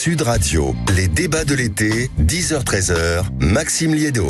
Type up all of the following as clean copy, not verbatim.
Sud Radio, les débats de l'été, 10h-13h, Maxime Liédo.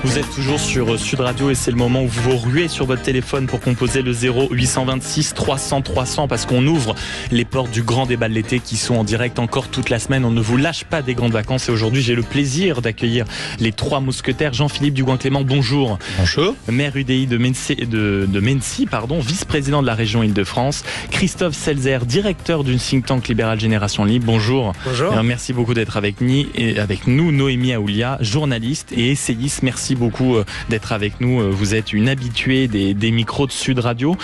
Vous êtes toujours sur Sud Radio et c'est le moment où vous vous ruez sur votre téléphone pour composer le 0826 300 300 parce qu'on ouvre les portes du grand débat de l'été qui sont en direct encore toute la semaine. On ne vous lâche pas des grandes vacances et aujourd'hui j'ai le plaisir d'accueillir les trois mousquetaires. Jean-Philippe Dugouin-Clément, bonjour. Bonjour. Maire UDI de Mennecy, vice-président de la région Île-de-France. Christophe Selzer, directeur d'une think tank libérale Génération Libre. Bonjour. Bonjour. Alors, merci beaucoup d'être avec nous. Noémie Aoulia, journaliste et essayiste. Merci beaucoup d'être avec nous. Vous êtes une habituée des micros de Sud Radio.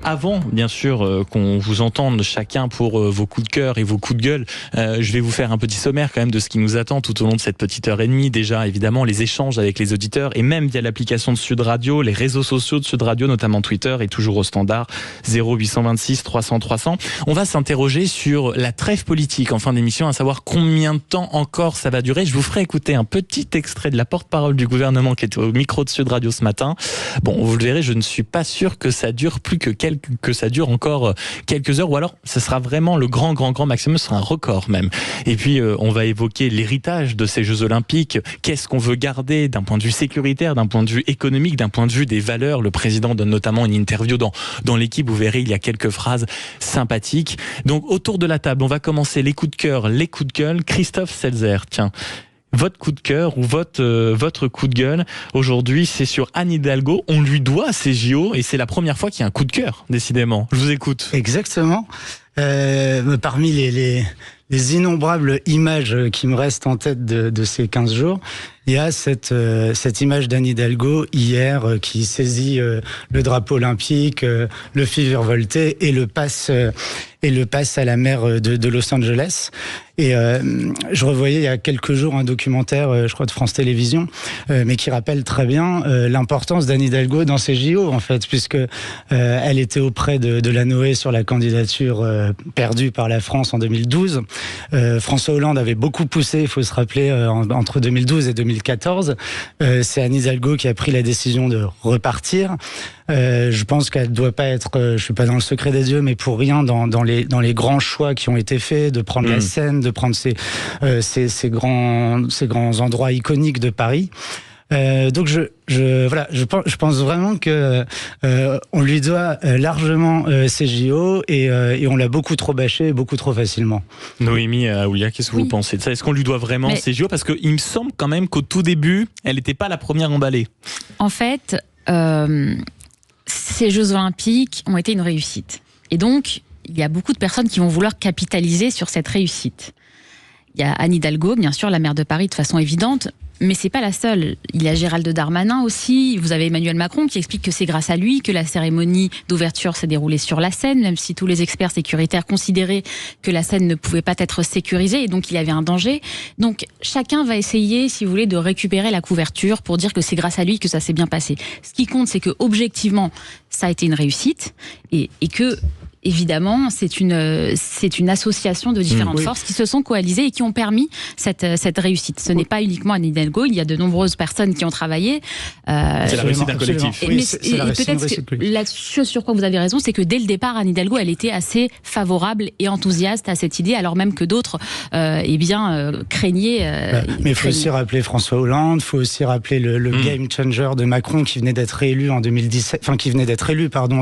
Avant, bien sûr, qu'on vous entende chacun pour vos coups de cœur et vos coups de gueule, je vais vous faire un petit sommaire quand même de ce qui nous attend tout au long de cette petite heure et demie. Déjà, évidemment, les échanges avec les auditeurs et même via l'application de Sud Radio, les réseaux sociaux de Sud Radio, notamment Twitter et toujours au standard 0826 300 300. On va s'interroger sur la trêve politique en fin d'émission, à savoir combien de temps encore ça va durer. Je vous ferai écouter un petit extrait de la porte-parole du gouvernement qui est au micro de Sud Radio ce matin. Bon, vous le verrez, je ne suis pas sûr que ça dure que ça dure encore quelques heures, ou alors ce sera vraiment le grand maximum, ce sera un record même. Et puis on va évoquer l'héritage de ces Jeux Olympiques. Qu'est-ce qu'on veut garder d'un point de vue sécuritaire, d'un point de vue économique, d'un point de vue des valeurs. Le président donne notamment une interview dans l'équipe. Vous verrez, il y a quelques phrases sympathiques. Donc autour de la table, on va commencer les coups de cœur, les coups de gueule. Christophe Selzer, tiens. Votre coup de cœur ou votre coup de gueule aujourd'hui, c'est sur Anne Hidalgo. On lui doit ces JO et c'est la première fois qu'il y a un coup de cœur, décidément. Je vous écoute. Exactement. Parmi les innombrables images qui me restent en tête de ces 15 jours, il y a cette image d'Anne Hidalgo hier qui saisit le drapeau olympique, le fait virevolter et le passe à la mer de Los Angeles. Et je revoyais il y a quelques jours un documentaire, je crois de France Télévisions, mais qui rappelle très bien l'importance d'Anne Hidalgo dans ces JO en fait, puisque elle était auprès de la Noé sur la candidature perdue par la France en 2012. François Hollande avait beaucoup poussé, il faut se rappeler, entre 2012 et 2014. C'est Anne Hidalgo qui a pris la décision de repartir. Je pense qu'elle ne doit pas être, je suis pas dans le secret des dieux, mais pour rien dans les grands choix qui ont été faits, de prendre la Seine, de prendre ces grands endroits iconiques de Paris. Donc je pense vraiment que on lui doit largement ces JO et on l'a beaucoup trop bâché, beaucoup trop facilement. Noémie Aoulia, qu'est-ce que vous pensez de ça? Est-ce qu'on lui doit vraiment ces JO? Parce qu'il me semble quand même qu'au tout début, elle n'était pas la première emballée. En fait, ces Jeux Olympiques ont été une réussite. Et donc, il y a beaucoup de personnes qui vont vouloir capitaliser sur cette réussite. Il y a Anne Hidalgo, bien sûr, la maire de Paris de façon évidente, mais c'est pas la seule. Il y a Gérald Darmanin aussi, vous avez Emmanuel Macron qui explique que c'est grâce à lui que la cérémonie d'ouverture s'est déroulée sur la Seine, même si tous les experts sécuritaires considéraient que la Seine ne pouvait pas être sécurisée et donc il y avait un danger. Donc chacun va essayer, si vous voulez, de récupérer la couverture pour dire que c'est grâce à lui que ça s'est bien passé. Ce qui compte, c'est que objectivement, ça a été une réussite et que évidemment, c'est une association de différentes forces qui se sont coalisées et qui ont permis cette réussite. Ce n'est pas uniquement Anne Hidalgo, il y a de nombreuses personnes qui ont travaillé. C'est la réussite d'un collectif. Et peut-être que la chose sur quoi vous avez raison, c'est que dès le départ, Anne Hidalgo, elle était assez favorable et enthousiaste à cette idée, alors même que d'autres craignaient. Mais il faut aussi rappeler François Hollande, il faut aussi rappeler le game changer de Macron qui venait d'être élu en 2017, en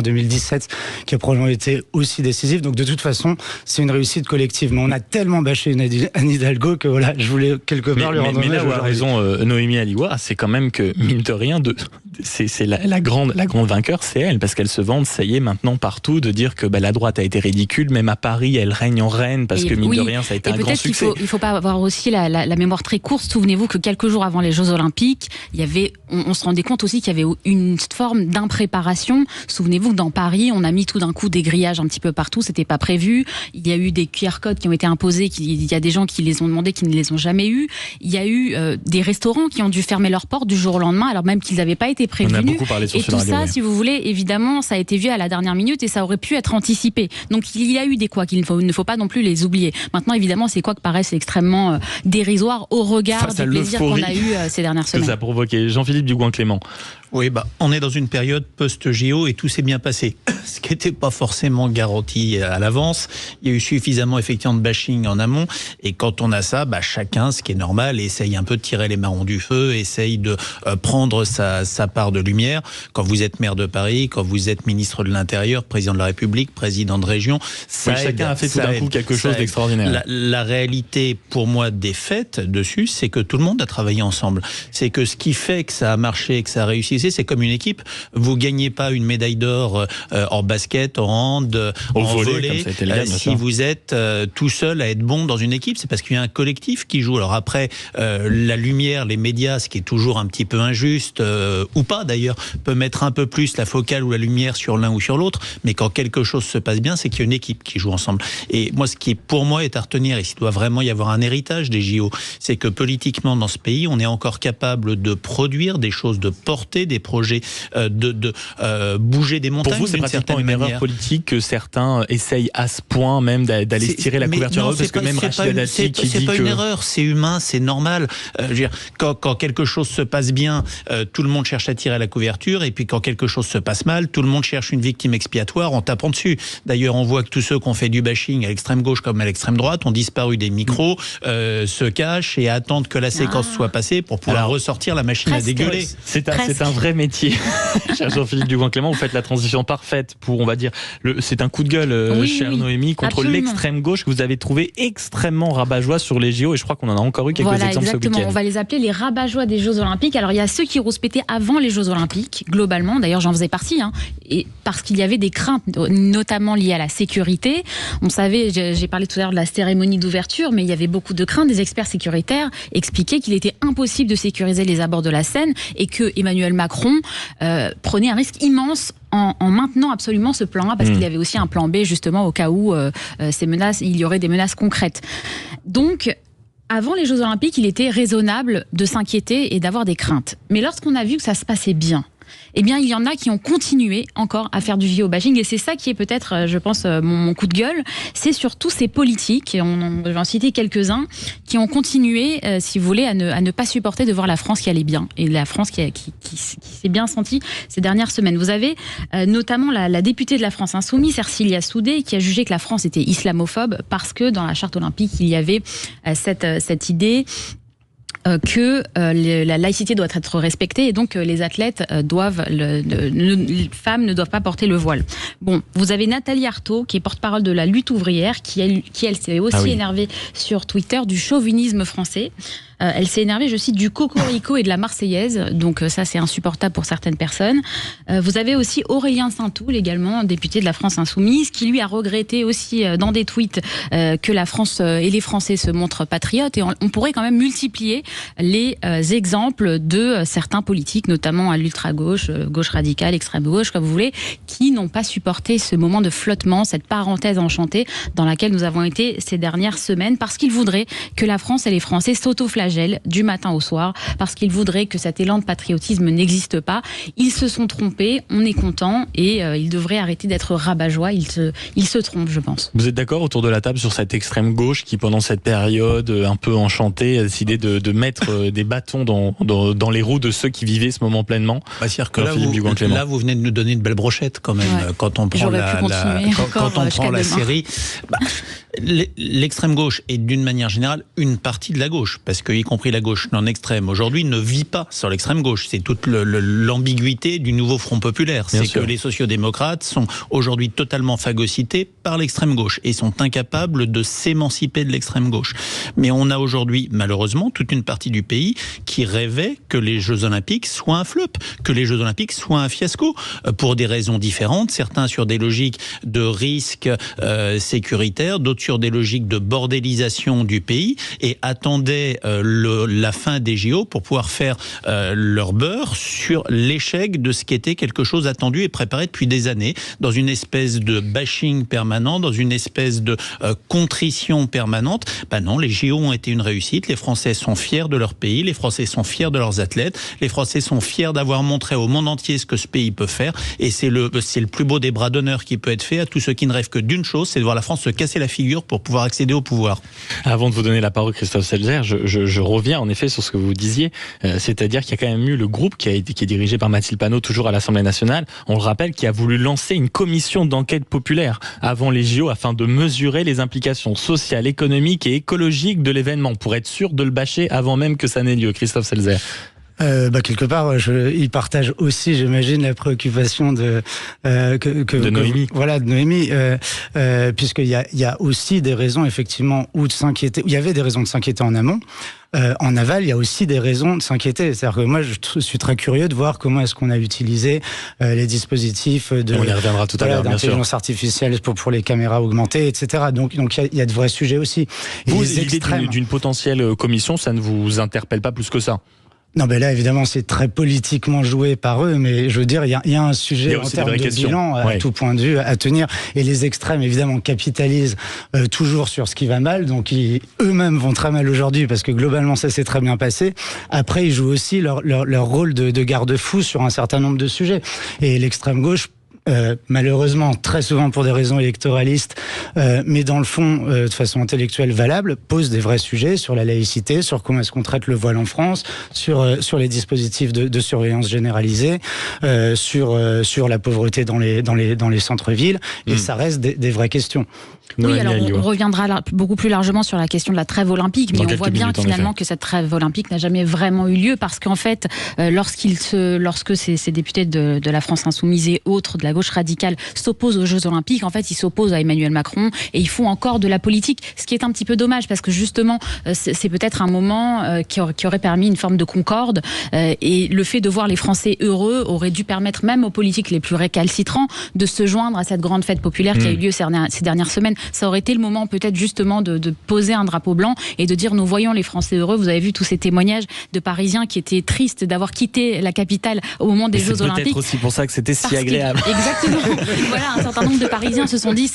2017, qui a probablement été aussi décisif. Donc de toute façon, c'est une réussite collective. Mais on a tellement bâché Anne Hidalgo que voilà, je voulais quelque part lui rendre hommage. Mais là où a raison Noémie Aoulia, c'est quand même que, mine de rien, c'est la grande vainqueur, c'est elle, parce qu'elle se vante, ça y est, maintenant partout, de dire que la droite a été ridicule, même à Paris, elle règne en reine, parce que mine de rien, ça a été un grand succès. Il faut pas avoir aussi la mémoire très courte. Souvenez-vous que quelques jours avant les Jeux Olympiques, on se rendait compte aussi qu'il y avait une forme d'impréparation. Souvenez-vous que dans Paris, on a mis tout d'un coup des grillages un petit peu partout, c'était pas prévu. Il y a eu des QR codes qui ont été imposés, il y a des gens qui les ont demandés, qui ne les ont jamais eus. Il y a eu des restaurants qui ont dû fermer leurs portes du jour au lendemain, alors même qu'ils n'avaient pas été prévenus. On a beaucoup parlé sur et tout ça, si vous voulez, évidemment, ça a été vu à la dernière minute et ça aurait pu être anticipé. Donc il y a eu des couacs, il ne faut pas non plus les oublier. Maintenant, évidemment, ces couacs paraissent extrêmement dérisoires au regard du plaisir qu'on a eu ces dernières semaines. Que ça a provoqué. Jean-Philippe Dugouin-Clément, Oui, on est dans une période post-JO et tout s'est bien passé. Ce qui n'était pas forcément garanti à l'avance. Il y a eu suffisamment effectivement de bashing en amont. Et quand on a ça, chacun, ce qui est normal, essaye un peu de tirer les marrons du feu, essaye de prendre sa part de lumière. Quand vous êtes maire de Paris, quand vous êtes ministre de l'Intérieur, président de la République, président de région, ça aide, chacun a fait tout d'un coup quelque chose d'extraordinaire. La réalité, pour moi, des faits dessus, c'est que tout le monde a travaillé ensemble. C'est que ce qui fait que ça a marché, que ça a réussi, c'est comme une équipe. Vous gagnez pas une médaille d'or en basket, en hand, en volley, si vous êtes tout seul à être bon dans une équipe. C'est parce qu'il y a un collectif qui joue. Alors après, la lumière, les médias, ce qui est toujours un petit peu injuste, ou pas d'ailleurs, peut mettre un peu plus la focale ou la lumière sur l'un ou sur l'autre. Mais quand quelque chose se passe bien, c'est qu'il y a une équipe qui joue ensemble. Et moi, ce qui pour moi est à retenir, et s'il doit vraiment y avoir un héritage des JO, c'est que politiquement dans ce pays, on est encore capable de produire des choses, de porter des projets, de bouger des montagnes. Pour vous, c'est pratiquement une erreur politique que certains essayent à ce point même d'aller se tirer la couverture haute, parce que même Rachida Dati qui dit que... C'est pas une erreur, c'est humain, c'est normal. Je veux dire, quand quelque chose se passe bien, tout le monde cherche à tirer la couverture, et puis quand quelque chose se passe mal, tout le monde cherche une victime expiatoire en tapant dessus. D'ailleurs, on voit que tous ceux qui ont fait du bashing à l'extrême gauche comme à l'extrême droite ont disparu des micros, se cachent et attendent que la séquence soit passée pour pouvoir ressortir la machine à dégueuler. C'est un vrai métier. Cher Jean-Philippe Dugoin-Clément, vous faites la transition parfaite pour, on va dire, c'est un coup de gueule, chère Noémie, contre l'extrême gauche que vous avez trouvé extrêmement rabat-joie sur les JO, et je crois qu'on en a encore eu quelques exemples ce week-end. On va les appeler les rabat-joie des Jeux Olympiques. Alors il y a ceux qui rouspétaient avant les Jeux Olympiques, globalement, d'ailleurs j'en faisais partie, et parce qu'il y avait des craintes, notamment liées à la sécurité. On savait, j'ai parlé tout à l'heure de la cérémonie d'ouverture, mais il y avait beaucoup de craintes. Des experts sécuritaires expliquaient qu'il était impossible de sécuriser les abords de la Seine, et que Emmanuel Macron prenait un risque immense en maintenant absolument ce plan A, parce qu'il y avait aussi un plan B justement au cas où il y aurait des menaces concrètes. Donc, avant les Jeux Olympiques, il était raisonnable de s'inquiéter et d'avoir des craintes. Mais lorsqu'on a vu que ça se passait bien, eh bien, il y en a qui ont continué encore à faire du vidéo-bashing, et c'est ça qui est peut-être, je pense, mon coup de gueule. C'est surtout ces politiques, et je vais en citer quelques-uns, qui ont continué, si vous voulez, à ne pas supporter de voir la France qui allait bien, et la France qui s'est bien sentie ces dernières semaines. Vous avez notamment la députée de la France Insoumise, Ercilia Soudé, qui a jugé que la France était islamophobe parce que dans la charte olympique, il y avait cette idée que la laïcité doit être respectée, et donc les athlètes les femmes ne doivent pas porter le voile. Bon, vous avez Nathalie Arthaud, qui est porte-parole de la lutte ouvrière, qui elle s'est aussi énervée sur Twitter du chauvinisme français. Elle s'est énervée, je cite, du cocorico et de la Marseillaise. Donc ça, c'est insupportable pour certaines personnes. Vous avez aussi Aurélien Saint-Toul, également député de la France Insoumise, qui lui a regretté aussi dans des tweets que la France et les Français se montrent patriotes. Et on pourrait quand même multiplier les exemples de certains politiques, notamment à l'ultra-gauche, gauche radicale, extrême-gauche, comme vous voulez, qui n'ont pas supporté ce moment de flottement, cette parenthèse enchantée dans laquelle nous avons été ces dernières semaines, parce qu'ils voudraient que la France et les Français s'autoflagellent du matin au soir, parce qu'ils voudraient que cet élan de patriotisme n'existe pas. Ils se sont trompés, on est content, et ils devraient arrêter d'être rabat-joie. Ils se trompent, je pense. Vous êtes d'accord autour de la table sur cette extrême gauche qui, pendant cette période un peu enchantée, a décidé de mettre des bâtons dans les roues de ceux qui vivaient ce moment pleinement? C'est-à-dire que là, vous venez de nous donner une belle brochette quand même. Ouais. Quand on prend la série, l'extrême gauche est d'une manière générale une partie de la gauche, parce que y compris la gauche non extrême aujourd'hui ne vit pas sur l'extrême gauche. C'est toute l'ambiguïté du nouveau Front populaire. C'est que les sociodémocrates sont aujourd'hui totalement phagocytés par l'extrême gauche et sont incapables de s'émanciper de l'extrême gauche. Mais on a aujourd'hui, malheureusement, toute une partie du pays qui rêvait que les Jeux Olympiques soient un flop, que les Jeux Olympiques soient un fiasco, pour des raisons différentes. Certains sur des logiques de risque sécuritaire, d'autres sur des logiques de bordélisation du pays, et attendaient la fin des JO pour pouvoir faire leur beurre sur l'échec de ce qui était quelque chose attendu et préparé depuis des années, dans une espèce de bashing permanent, dans une espèce de contrition permanente. Non, les JO ont été une réussite, les Français sont fiers de leur pays, les Français sont fiers de leurs athlètes, les Français sont fiers d'avoir montré au monde entier ce que ce pays peut faire, et c'est le plus beau des bras d'honneur qui peut être fait à tous ceux qui ne rêvent que d'une chose, c'est de voir la France se casser la figure figure pour pouvoir accéder au pouvoir. Avant de vous donner la parole, Christophe Selzer, je reviens en effet sur ce que vous disiez, c'est-à-dire qu'il y a quand même eu le groupe qui est dirigé par Mathilde Panot, toujours à l'Assemblée nationale, on le rappelle, qui a voulu lancer une commission d'enquête populaire avant les JO afin de mesurer les implications sociales, économiques et écologiques de l'événement pour être sûr de le bâcher avant même que ça n'ait lieu. Christophe Selzer. Quelque part, il partage aussi, j'imagine, la préoccupation de Noémie. Voilà, de Noémie, puisqu'il y a aussi des raisons effectivement de s'inquiéter. Il y avait des raisons de s'inquiéter en amont. En aval, il y a aussi des raisons de s'inquiéter. C'est-à-dire que moi, je suis très curieux de voir comment est-ce qu'on a utilisé les dispositifs de. On y reviendra tout à l'heure, bien sûr. D'intelligence artificielle pour les caméras augmentées, etc. Donc il y a de vrais sujets aussi. Et vous, l'idée d'une potentielle commission, ça ne vous interpelle pas plus que ça? Non, mais là, évidemment, c'est très politiquement joué par eux, mais je veux dire, il y a un sujet en termes de bilan, à tout point de vue, à tenir. Et les extrêmes, évidemment, capitalisent toujours sur ce qui va mal, donc eux-mêmes vont très mal aujourd'hui, parce que globalement, ça s'est très bien passé. Après, ils jouent aussi leur rôle de garde-fou sur un certain nombre de sujets. Et l'extrême gauche, malheureusement, très souvent pour des raisons électoralistes, mais dans le fond, de façon intellectuelle valable, pose des vrais sujets sur la laïcité, sur comment est-ce qu'on traite le voile en France, sur les dispositifs de surveillance généralisée, sur la pauvreté dans les centres-villes, et ça reste des vraies questions. Oui, alors on reviendra beaucoup plus largement sur la question de la trêve olympique, mais on voit bien finalement que cette trêve olympique n'a jamais vraiment eu lieu, parce qu'en fait, lorsque ces députés de la France Insoumise et autres de la gauche radicale s'opposent aux Jeux Olympiques, en fait, ils s'opposent à Emmanuel Macron et ils font encore de la politique, ce qui est un petit peu dommage, parce que justement, c'est peut-être un moment qui aurait permis une forme de concorde, et le fait de voir les Français heureux aurait dû permettre même aux politiques les plus récalcitrants de se joindre à cette grande fête populaire qui a eu lieu ces dernières semaines. Ça aurait été le moment peut-être justement de poser un drapeau blanc et de dire nous voyons les Français heureux. Vous avez vu tous ces témoignages de Parisiens qui étaient tristes d'avoir quitté la capitale au moment des Jeux Olympiques. C'est peut-être aussi pour ça que c'était si agréable. Exactement. Voilà, un certain nombre de Parisiens se sont dit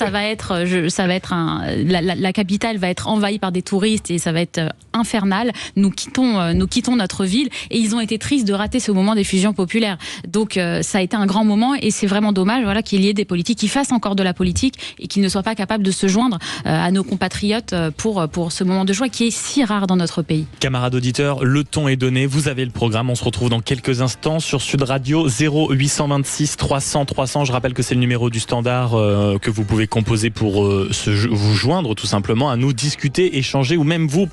la capitale va être envahie par des touristes et ça va être infernal. Nous quittons notre ville, et ils ont été tristes de rater ce moment des fusions populaires. Donc ça a été un grand moment, et c'est vraiment dommage, voilà, qu'il y ait des politiques qui fassent encore de la politique et qui ne soient pas capables de se joindre à nos compatriotes pour ce moment de joie qui est si rare dans notre pays. Camarades auditeurs, le ton est donné, vous avez le programme, on se retrouve dans quelques instants sur Sud Radio. 0826 300 300, je rappelle que c'est le numéro du standard que vous pouvez composer pour vous joindre tout simplement à nous, discuter, échanger, ou même vous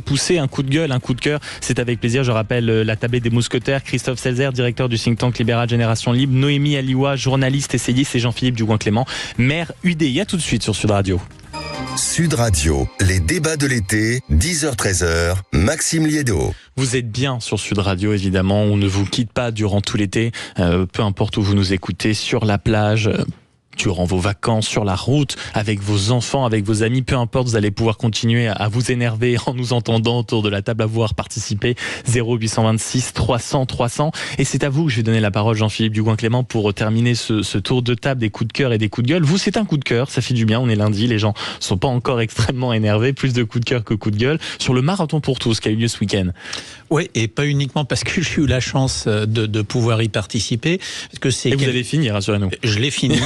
pousser un coup de gueule, un coup de cœur, c'est avec plaisir. Je rappelle la tablée des mousquetaires, Christophe Selzer, directeur du think tank libéral Génération Libre, Noémie Aliwa, journaliste, essayiste, et Jean-Philippe Dugouin-Clément, maire UDI. À tout de suite sur Sud Radio. Sud Radio, les débats de l'été, 10h-13h, Maxime Liédo. Vous êtes bien sur Sud Radio, évidemment, on ne vous quitte pas durant tout l'été, peu importe où vous nous écoutez, sur la plage, durant vos vacances, sur la route, avec vos enfants, avec vos amis, peu importe, vous allez pouvoir continuer à vous énerver en nous entendant autour de la table, à pouvoir participer. 0826 300 300. Et c'est à vous que je vais donner la parole, Jean-Philippe Dugouin-Clément, pour terminer ce tour de table des coups de cœur et des coups de gueule. Vous, c'est un coup de cœur, ça fait du bien, on est lundi, les gens sont pas encore extrêmement énervés, plus de coups de cœur que coups de gueule, sur le marathon pour tous qui a eu lieu ce week-end. Oui, et pas uniquement parce que j'ai eu la chance de pouvoir y participer. Parce que vous allez finir, rassurez-nous. Je l'ai fini.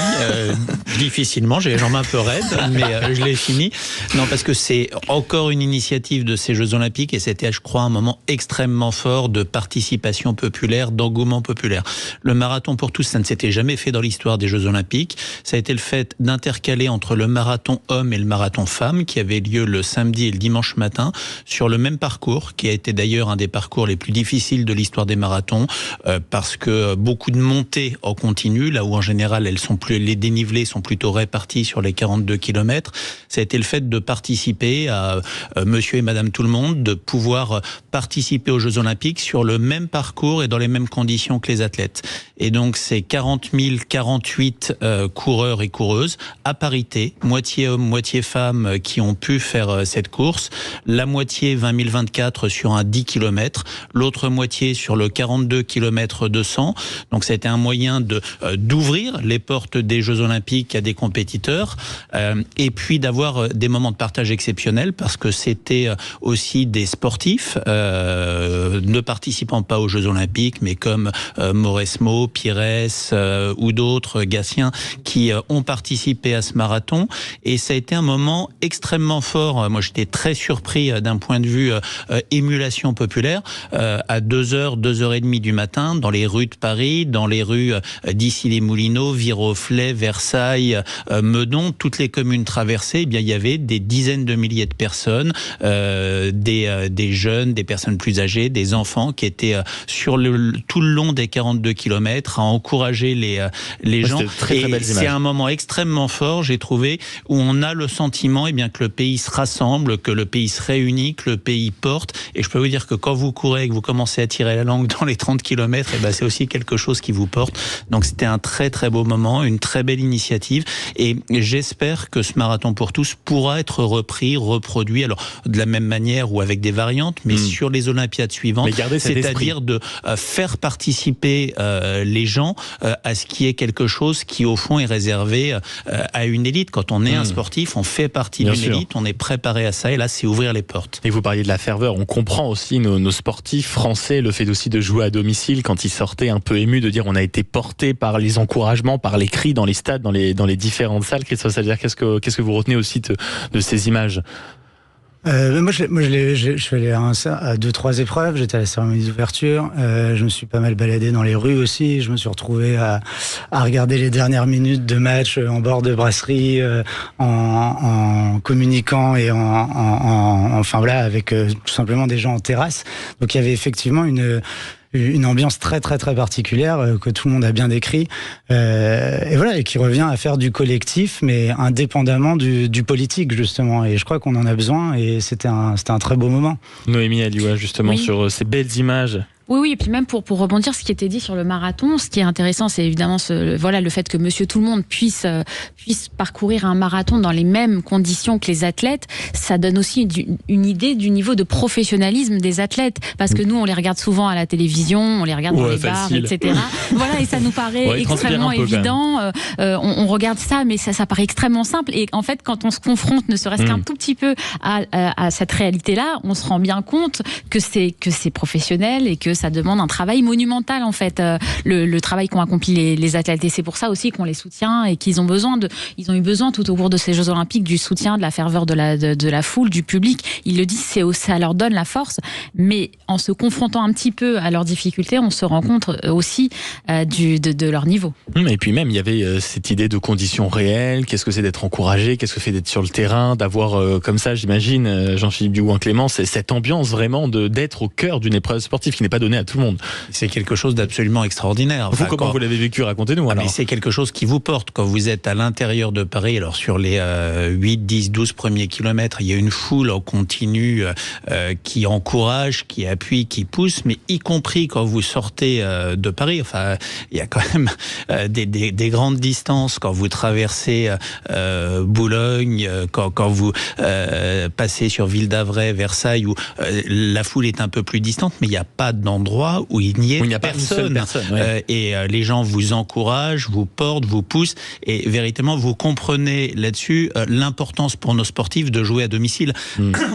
Difficilement, j'ai les jambes un peu raides, mais je l'ai fini. Non, parce que c'est encore une initiative de ces Jeux Olympiques, et c'était, je crois, un moment extrêmement fort de participation populaire, d'engouement populaire. Le marathon pour tous, ça ne s'était jamais fait dans l'histoire des Jeux Olympiques. Ça a été le fait d'intercaler entre le marathon homme et le marathon femme, qui avait lieu le samedi et le dimanche matin, sur le même parcours, qui a été d'ailleurs un des parcours les plus difficiles de l'histoire des marathons, parce que beaucoup de montées en continu, là où en général les dénivelés sont plutôt répartis sur les 42 km. Ça a été le fait de participer à monsieur et madame tout le monde, de pouvoir participer aux Jeux Olympiques sur le même parcours et dans les mêmes conditions que les athlètes. Et donc c'est 40 048 coureurs et coureuses à parité, moitié hommes, moitié femmes, qui ont pu faire cette course. La moitié 20 024 sur un 10 km, l'autre moitié sur le 42 km 200. Donc ça a été un moyen d'ouvrir les portes des Jeux Jeux Olympiques à des compétiteurs, et puis d'avoir des moments de partage exceptionnels, parce que c'était aussi des sportifs ne participant pas aux Jeux Olympiques, mais comme Mauresmo, Pires ou d'autres, Gatien, qui ont participé à ce marathon. Et ça a été un moment extrêmement fort. Moi, j'étais très surpris d'un point de vue émulation populaire. À 2h, 2h30 du matin, dans les rues de Paris, dans les rues d'Issy-les-Moulineaux, Viroflay, Versailles, Meudon, toutes les communes traversées, eh bien, il y avait des dizaines de milliers de personnes, des jeunes, des personnes plus âgées, des enfants qui étaient sur tout le long des 42 kilomètres à encourager les gens. Très, très belles c'est images. un moment extrêmement fort, j'ai trouvé, où on a le sentiment bien, que le pays se rassemble, que le pays se réunit, que le pays porte. Et je peux vous dire que quand vous courez et que vous commencez à tirer la langue dans les 30 kilomètres, c'est aussi quelque chose qui vous porte. Donc c'était un très très beau moment, une très belle initiative. Et j'espère que ce marathon pour tous pourra être repris, reproduit, alors de la même manière ou avec des variantes, mais sur les Olympiades suivantes. C'est-à-dire de faire participer les gens à ce qui est quelque chose qui au fond est réservé à une élite. Quand on est un sportif, on fait partie d'une élite, on est préparé à ça, et là c'est ouvrir les portes. Et vous parliez de la ferveur, on comprend aussi nos sportifs français, le fait aussi de jouer à domicile, quand ils sortaient un peu émus, de dire on a été porté par les encouragements, par les cris dans les stades, dans les différentes salles. Christophe Saldier, qu'est-ce que vous retenez aussi de ces images? Moi, je suis allé à 2-3 épreuves. J'étais à la cérémonie d'ouverture. Je me suis pas mal baladé dans les rues aussi. Je me suis retrouvé à regarder les dernières minutes de match en bord de brasserie, en communiquant et enfin voilà, avec tout simplement des gens en terrasse. Donc il y avait effectivement une ambiance très très très particulière que tout le monde a bien décrit, et voilà, et qui revient à faire du collectif, mais indépendamment du politique justement. Et je crois qu'on en a besoin, et c'était un très beau moment. Noémie Alioua, justement, sur ces belles images. Oui, et puis même pour rebondir ce qui était dit sur le marathon, ce qui est intéressant, c'est évidemment le fait que Monsieur Tout le Monde puisse parcourir un marathon dans les mêmes conditions que les athlètes. Ça donne aussi une idée du niveau de professionnalisme des athlètes, parce que nous, on les regarde souvent à la télévision, on les regarde dans les bars, etc. Voilà, et ça nous paraît extrêmement évident. On regarde ça, mais ça paraît extrêmement simple. Et en fait, quand on se confronte, ne serait-ce qu'un tout petit peu à cette réalité-là, on se rend bien compte que c'est professionnel et que ça demande un travail monumental, en fait, le travail qu'ont accompli les athlètes. Et c'est pour ça aussi qu'on les soutient, et qu'ils ont eu besoin tout au cours de ces Jeux Olympiques du soutien, de la ferveur de la foule, du public. Ils le disent, ça leur donne la force, mais en se confrontant un petit peu à leurs difficultés, on se rend compte aussi de leur niveau. Et puis même, il y avait cette idée de conditions réelles. Qu'est-ce que c'est d'être encouragé? Qu'est-ce que c'est d'être sur le terrain? D'avoir, comme ça, j'imagine, Jean-Philippe Dugouin-Clément, c'est cette ambiance vraiment d'être au cœur d'une épreuve sportive qui n'est pas donné à tout le monde. C'est quelque chose d'absolument extraordinaire. Vous, comment vous l'avez vécu? Racontez-nous. Mais c'est quelque chose qui vous porte quand vous êtes à l'intérieur de Paris. Alors sur les 8, 10, 12 premiers kilomètres, il y a une foule en continu qui encourage, qui appuie, qui pousse, mais y compris quand vous sortez de Paris. Enfin, il y a quand même des grandes distances quand vous traversez Boulogne, quand vous passez sur Ville d'Avray, Versailles, où la foule est un peu plus distante, mais il n'y a pas d'endroit où il n'y ait personne. Et les gens vous encouragent, vous portent, vous poussent, et véritablement vous comprenez là-dessus l'importance pour nos sportifs de jouer à domicile.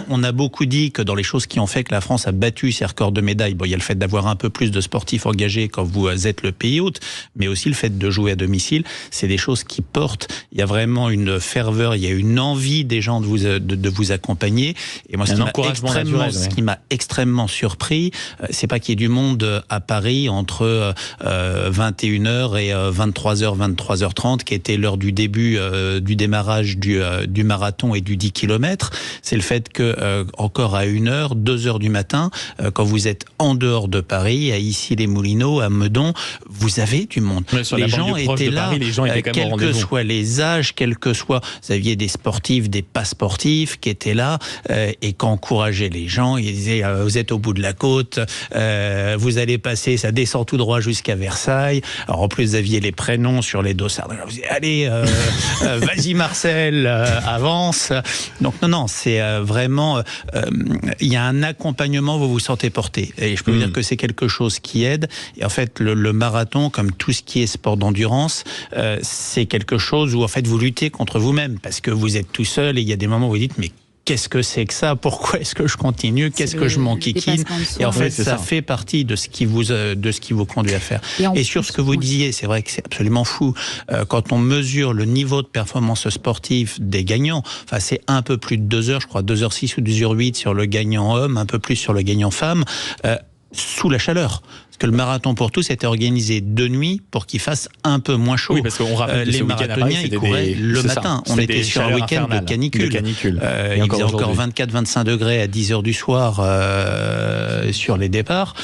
On a beaucoup dit que dans les choses qui ont fait que la France a battu ses records de médailles, il y a le fait d'avoir un peu plus de sportifs engagés quand vous êtes le pays hôte, mais aussi le fait de jouer à domicile. C'est des choses qui portent. Il y a vraiment une ferveur, il y a une envie des gens de vous accompagner. Et moi, ce qui m'a extrêmement surpris, c'est pas qu'il y ait du monde à Paris entre 21h et 23h, 23h30, qui était l'heure du début du démarrage du marathon et du 10 km. C'est le fait que encore à 1h, 2h du matin, quand vous êtes en dehors de Paris, à Issy-les-Moulineaux, à Meudon, vous avez du monde. Les gens étaient là, Paris, les gens étaient quand même quels que soient les âges, quels que soient, vous aviez des sportifs, des pas sportifs qui étaient là et qui encourageaient les gens. Ils disaient vous êtes au bout de la côte, vous allez passer, ça descend tout droit jusqu'à Versailles. Alors en plus, vous aviez les prénoms sur les dossards. Vous dites, allez, vas-y Marcel, avance. Donc non, c'est vraiment, il y a un accompagnement, vous vous sentez porté. Et je peux vous dire que c'est quelque chose qui aide. Et en fait, le marathon, comme tout ce qui est sport d'endurance, c'est quelque chose où en fait vous luttez contre vous-même parce que vous êtes tout seul et il y a des moments où vous dites mais qu'est-ce que c'est que ça ? Pourquoi est-ce que je continue ? Qu'est-ce que je m'enquiquine ? Et en fait, ça fait partie de ce qui vous conduit à faire. Et sur ce que vous disiez, c'est vrai que c'est absolument fou. Quand on mesure le niveau de performance sportive des gagnants, enfin, c'est un peu plus de 2 heures, je crois, 2h06 ou 2h08 sur le gagnant homme, un peu plus sur le gagnant femme, sous la chaleur. Que le marathon pour tous était organisé de nuit pour qu'il fasse un peu moins chaud. Oui, parce qu'on rappelle les marathoniens, ils couraient le matin. On était sur un week-end de canicule. Il faisait encore 24-25 degrés à 10h du soir sur les départs.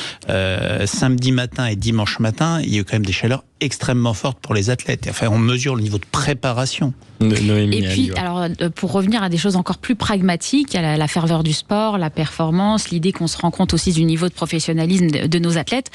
Samedi matin et dimanche matin, il y a eu quand même des chaleurs extrêmement fortes pour les athlètes. Enfin, on mesure le niveau de préparation. Et puis, alors, pour revenir à des choses encore plus pragmatiques, il y a la ferveur du sport, la performance, l'idée qu'on se rend compte aussi du niveau de professionnalisme de nos athlètes.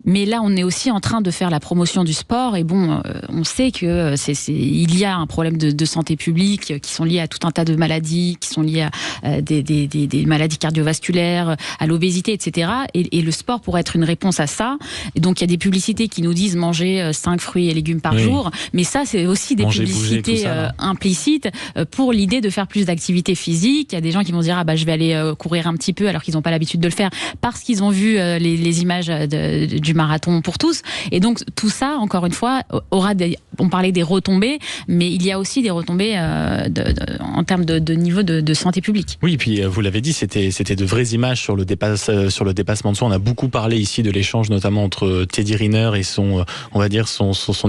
Mais là, on est aussi en train de faire la promotion du sport. Et bon, on sait que il y a un problème de santé publique qui sont liés à tout un tas de maladies, qui sont liées à des maladies cardiovasculaires, à l'obésité, etc. Et le sport pourrait être une réponse à ça. Et donc, il y a des publicités qui nous disent manger 5 fruits et légumes par jour. Mais ça, c'est aussi des publicités implicites pour l'idée de faire plus d'activité physique. Il y a des gens qui vont dire je vais aller courir un petit peu alors qu'ils n'ont pas l'habitude de le faire parce qu'ils ont vu les images du marathon pour tous. Et donc tout ça, encore une fois, on parlait des retombées, mais il y a aussi des retombées en termes de niveau de santé publique. Oui, et puis vous l'avez dit, c'était de vraies images sur le dépassement de soi. On a beaucoup parlé ici de l'échange, notamment entre Teddy Riner et son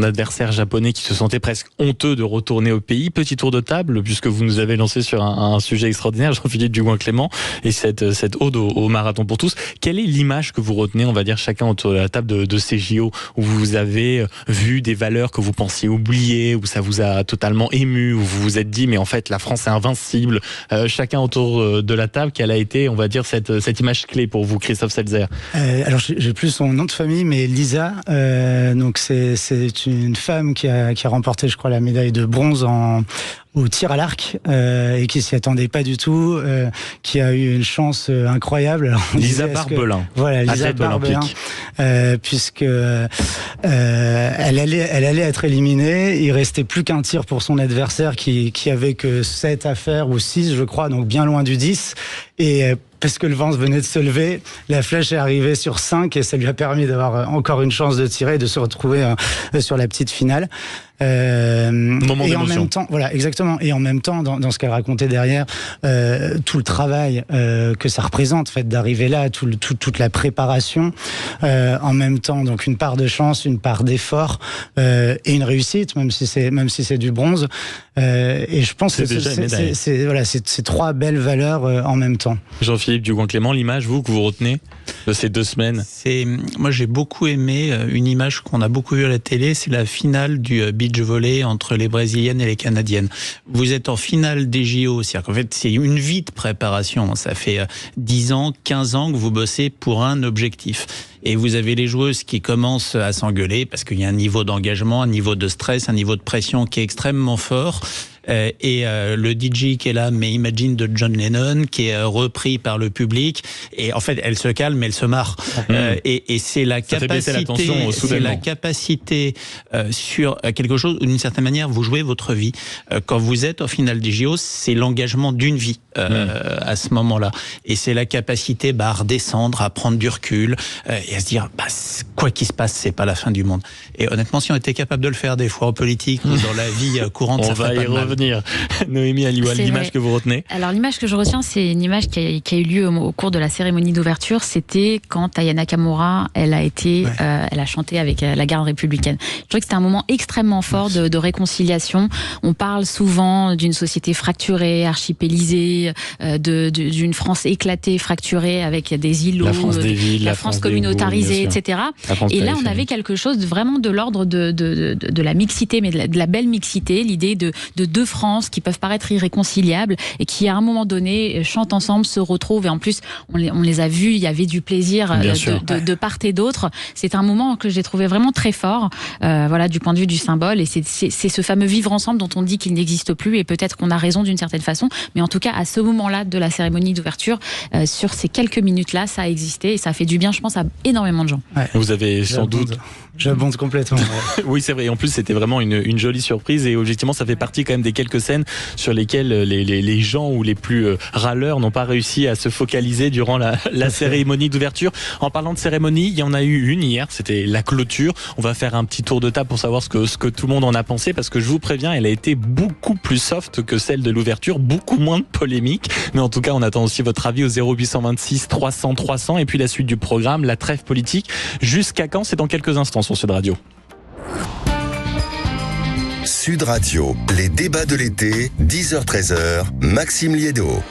adversaire japonais qui se sentait presque honteux de retourner au pays. Petit tour de table, puisque vous nous avez lancé sur un sujet extraordinaire, Jean-Philippe Dugoin-Clément, et cette ode au marathon pour tous. Quelle est l'image que vous retenez, on va dire, chacun autour de la table de ces JO, où vous avez vu des valeurs que vous pensiez oublier, où ça vous a totalement ému, où vous vous êtes dit mais en fait la France est invincible, chacun autour de la table, quelle a été, on va dire, cette image clé pour vous, Christophe Seltzer? Alors j'ai plus son nom de famille, mais Lisa, donc c'est une femme qui a remporté, je crois, la médaille de bronze au tir à l'arc et qui s'y attendait pas du tout, qui a eu une chance incroyable. Alors, Lisa Barbelin. Voilà, Lisa Barbelin, puisque elle allait être éliminée. Il restait plus qu'un tir pour son adversaire qui avait que 7 à faire ou 6, je crois, donc bien loin du 10. Et parce que le vent venait de se lever, la flèche est arrivée sur 5 et ça lui a permis d'avoir encore une chance de tirer et de se retrouver sur la petite finale. Moment et en d'émotion. même temps, voilà, exactement. Et en même temps, dans ce qu'elle racontait derrière, tout le travail que ça représente, en fait, d'arriver là, toute la préparation, en même temps, donc une part de chance, une part d'effort et une réussite, même si c'est du bronze. Et je pense que c'est 3 belles valeurs en même temps. Jean-Philippe Dugoin-Clément, l'image, que vous retenez de ces 2 semaines? Moi, j'ai beaucoup aimé une image qu'on a beaucoup vue à la télé, c'est la finale du beach volley entre les Brésiliennes et les Canadiennes. Vous êtes en finale des JO, c'est-à-dire qu'en fait, c'est une vie de préparation. Ça fait 10 ans, 15 ans que vous bossez pour un objectif. Et vous avez les joueuses qui commencent à s'engueuler parce qu'il y a un niveau d'engagement, un niveau de stress, un niveau de pression qui est extrêmement fort. Et le DJ qui est là, mais Imagine de John Lennon, qui est repris par le public. Et en fait, elle se calme, elle se marre. Et c'est la capacité, sur quelque chose où, d'une certaine manière, vous jouez votre vie. Quand vous êtes au final des JO, c'est l'engagement d'une vie à ce moment-là. Et c'est la capacité à redescendre, à prendre du recul et à se dire, quoi qu'il se passe, c'est pas la fin du monde. Et honnêtement, si on était capable de le faire des fois en politique ou dans la vie courante, ça ferait pas de mal. Noémie Alioual, l'image que vous retenez? Alors l'image que je retiens, c'est une image qui a eu lieu au cours de la cérémonie d'ouverture. C'était quand Aya Nakamura, elle a chanté avec la garde républicaine. Je trouvais que c'était un moment extrêmement fort de réconciliation. On parle souvent d'une société fracturée, archipélisée, d'une France éclatée, fracturée, avec des îlots, la France des villes, la France communautarisée, etc. Et là, on avait quelque chose vraiment de l'ordre de la mixité, mais de la belle mixité, l'idée de deux France qui peuvent paraître irréconciliables et qui, à un moment donné, chantent ensemble, se retrouvent. Et en plus, on les a vus, il y avait du plaisir de part et d'autre. C'est un moment que j'ai trouvé vraiment très fort, voilà, du point de vue du symbole. Et c'est ce fameux vivre ensemble dont on dit qu'il n'existe plus. Et peut-être qu'on a raison d'une certaine façon. Mais en tout cas, à ce moment-là de la cérémonie d'ouverture, sur ces quelques minutes-là, ça a existé. Et ça a fait du bien, je pense, à énormément de gens. Ouais. Vous avez sans doute... J'abonde complètement. Ouais. Oui, c'est vrai. Et en plus, c'était vraiment une jolie surprise. Et objectivement, ça fait partie quand même des quelques scènes sur lesquelles les gens ou les plus râleurs n'ont pas réussi à se focaliser durant la cérémonie d'ouverture. En parlant de cérémonie, il y en a eu une hier. C'était la clôture. On va faire un petit tour de table pour savoir ce que tout le monde en a pensé. Parce que je vous préviens, elle a été beaucoup plus soft que celle de l'ouverture. Beaucoup moins de polémique. Mais en tout cas, on attend aussi votre avis au 0826 300 300. Et puis la suite du programme, la trêve politique. Jusqu'à quand? C'est dans quelques instants sur Sud Radio. Sud Radio, les débats de l'été, 10h-13h, Maxime Liédot.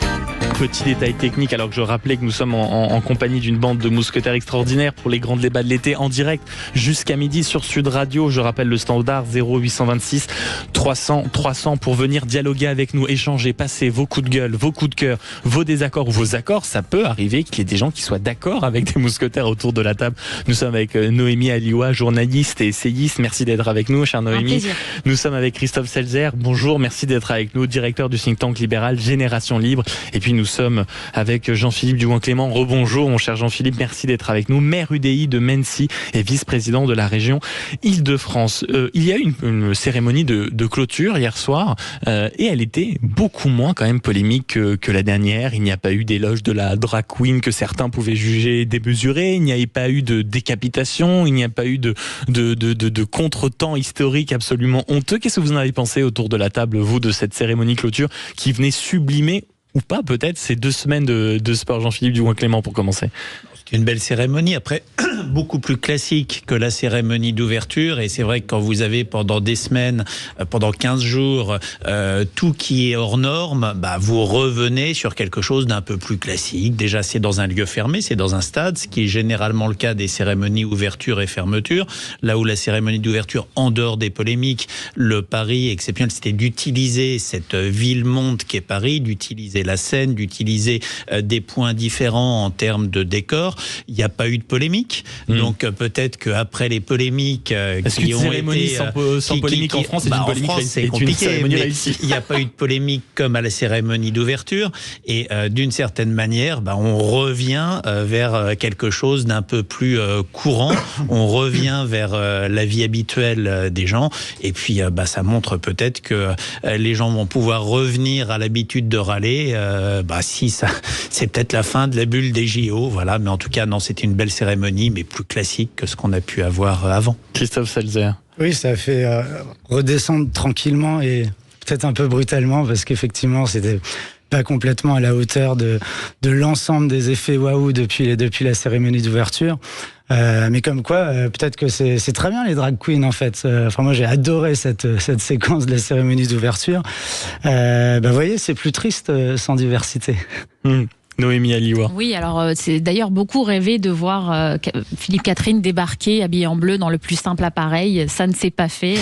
Petit détail technique, alors que je rappelais que nous sommes en compagnie d'une bande de mousquetaires extraordinaires pour les grands débats de l'été en direct jusqu'à midi sur Sud Radio. Je rappelle le standard 0826 300 300 pour venir dialoguer avec nous, échanger, passer vos coups de gueule, vos coups de cœur, vos désaccords ou vos accords. Ça peut arriver qu'il y ait des gens qui soient d'accord avec des mousquetaires autour de la table. Nous sommes avec Noémie Alioua, journaliste et essayiste. Merci d'être avec nous, chère Noémie. Nous sommes avec Christophe Selzer. Bonjour, merci d'être avec nous, directeur du think tank libéral Génération Libre. Et puis nous sommes avec Jean-Philippe Dugouin-Clément. Rebonjour mon cher Jean-Philippe, merci d'être avec nous, maire UDI de Mennecy et vice-président de la région Île-de-France. Il y a eu une cérémonie de clôture hier soir et elle était beaucoup moins quand même polémique que la dernière. Il n'y a pas eu d'éloge de la drag queen que certains pouvaient juger démesurée, il n'y a pas eu de décapitation, il n'y a pas eu de contretemps historique absolument honteux. Qu'est-ce que vous en avez pensé autour de la table, vous, de cette cérémonie clôture qui venait sublimer ou pas peut-être ces 2 semaines de sport? Jean-Philippe Dugouin-Clément pour commencer. C'est une belle cérémonie, après beaucoup plus classique que la cérémonie d'ouverture, et c'est vrai que quand vous avez pendant des semaines, pendant 15 jours, tout qui est hors norme, vous revenez sur quelque chose d'un peu plus classique. Déjà, c'est dans un lieu fermé, c'est dans un stade, ce qui est généralement le cas des cérémonies ouverture et fermeture, là où la cérémonie d'ouverture, en dehors des polémiques, le pari exceptionnel, c'était d'utiliser cette ville-monde qu'est Paris, d'utiliser la scène, d'utiliser des points différents en termes de décor. Il n'y a pas eu de polémique, donc peut-être qu'après les polémiques qui ont été... sans polémique en France, c'est une polémique c'est compliqué, mais il n'y a pas eu de polémique comme à la cérémonie d'ouverture, et d'une certaine manière, on revient vers quelque chose d'un peu plus courant, on revient vers la vie habituelle des gens, et puis ça montre peut-être que les gens vont pouvoir revenir à l'habitude de râler, si ça, c'est peut-être la fin de la bulle des JO, voilà, mais en tout cas, non, c'était une belle cérémonie, mais plus classique que ce qu'on a pu avoir avant. Christophe Selzer. Oui, ça a fait redescendre tranquillement et peut-être un peu brutalement, parce qu'effectivement, c'était pas complètement à la hauteur de l'ensemble des effets waouh depuis la cérémonie d'ouverture. Mais comme quoi, peut-être que c'est très bien les drag queens en fait. Moi j'ai adoré cette séquence de la cérémonie d'ouverture. Vous voyez, c'est plus triste sans diversité. Noémie Alioua. Oui, alors c'est d'ailleurs beaucoup rêvé de voir Philippe Catherine débarquer habillé en bleu dans le plus simple appareil. Ça ne s'est pas fait.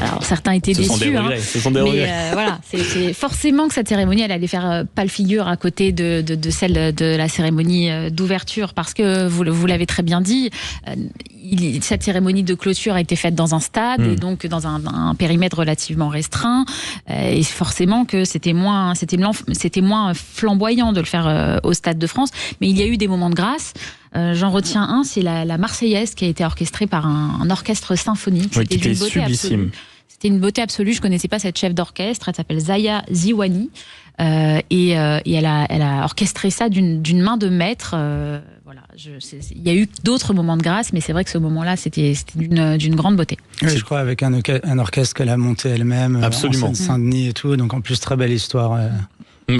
Alors certains étaient déçus. Ce sont des regrets. Voilà, c'est forcément que cette cérémonie, elle allait faire pâle figure à côté de celle de la cérémonie d'ouverture, parce que vous l'avez très bien dit, cette cérémonie de clôture a été faite dans un stade et donc dans un périmètre relativement restreint, et forcément que c'était moins flamboyant de le faire au Stade de France, mais il y a eu des moments de grâce. J'en retiens un, c'est la Marseillaise qui a été orchestrée par un orchestre symphonique. C'était d'une beauté sublissime. C'était une beauté absolue. Je connaissais pas cette chef d'orchestre. Elle s'appelle Zaya Ziwani et elle a orchestré ça d'une main de maître. Voilà. Il y a eu d'autres moments de grâce, mais c'est vrai que ce moment-là, c'était d'une grande beauté. Oui, je crois avec un orchestre qu'elle a monté elle-même. Absolument. En Seine-Saint-Denis et tout. Donc en plus très belle histoire.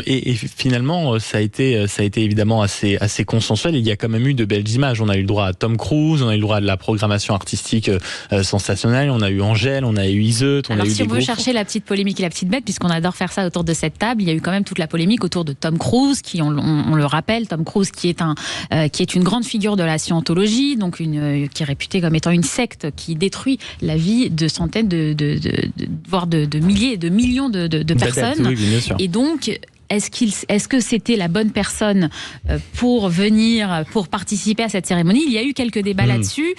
Et finalement, ça a été évidemment assez consensuel. Il y a quand même eu de belles images. On a eu le droit à Tom Cruise, on a eu le droit à de la programmation artistique sensationnelle. On a eu Angèle, on a eu Iseut, on a eu des si on veut chercher la petite polémique et la petite bête, puisqu'on adore faire ça autour de cette table, il y a eu quand même toute la polémique autour de Tom Cruise, qui, on le rappelle, Tom Cruise qui est une grande figure de la scientologie, donc qui est réputée comme étant une secte qui détruit la vie de centaines voire de milliers, de millions de personnes. Oui, bien sûr. Et donc, est-ce que c'était la bonne personne pour participer à cette cérémonie? Il y a eu quelques débats là-dessus.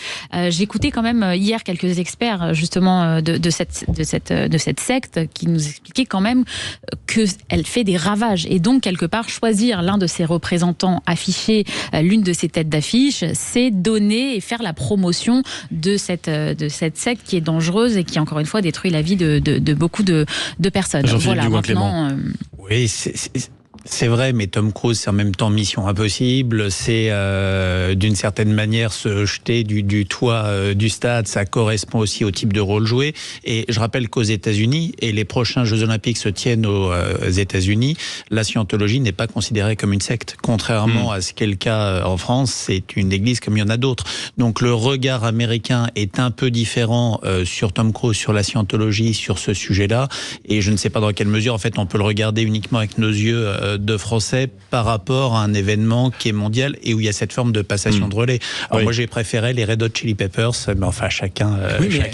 J'écoutais quand même hier quelques experts justement de cette secte qui nous expliquaient quand même qu'elle fait des ravages. Et donc, quelque part, choisir l'un de ses représentants, afficher l'une de ses têtes d'affiche, c'est donner et faire la promotion de cette secte qui est dangereuse et qui, encore une fois, détruit la vie de beaucoup de personnes. Voilà, maintenant... Oui, c'est vrai, mais Tom Cruise, c'est en même temps mission impossible. C'est d'une certaine manière se jeter du toit du stade. Ça correspond aussi au type de rôle joué. Et je rappelle qu'aux États-Unis, et les prochains Jeux Olympiques se tiennent aux États-Unis, la scientologie n'est pas considérée comme une secte. Contrairement à ce qu'est le cas en France, c'est une église comme il y en a d'autres. Donc le regard américain est un peu différent sur Tom Cruise, sur la scientologie, sur ce sujet-là. Et je ne sais pas dans quelle mesure, en fait, on peut le regarder uniquement avec nos yeux de Français par rapport à un événement qui est mondial et où il y a cette forme de passation de relais. Alors moi j'ai préféré les Red Hot Chili Peppers, mais enfin chacun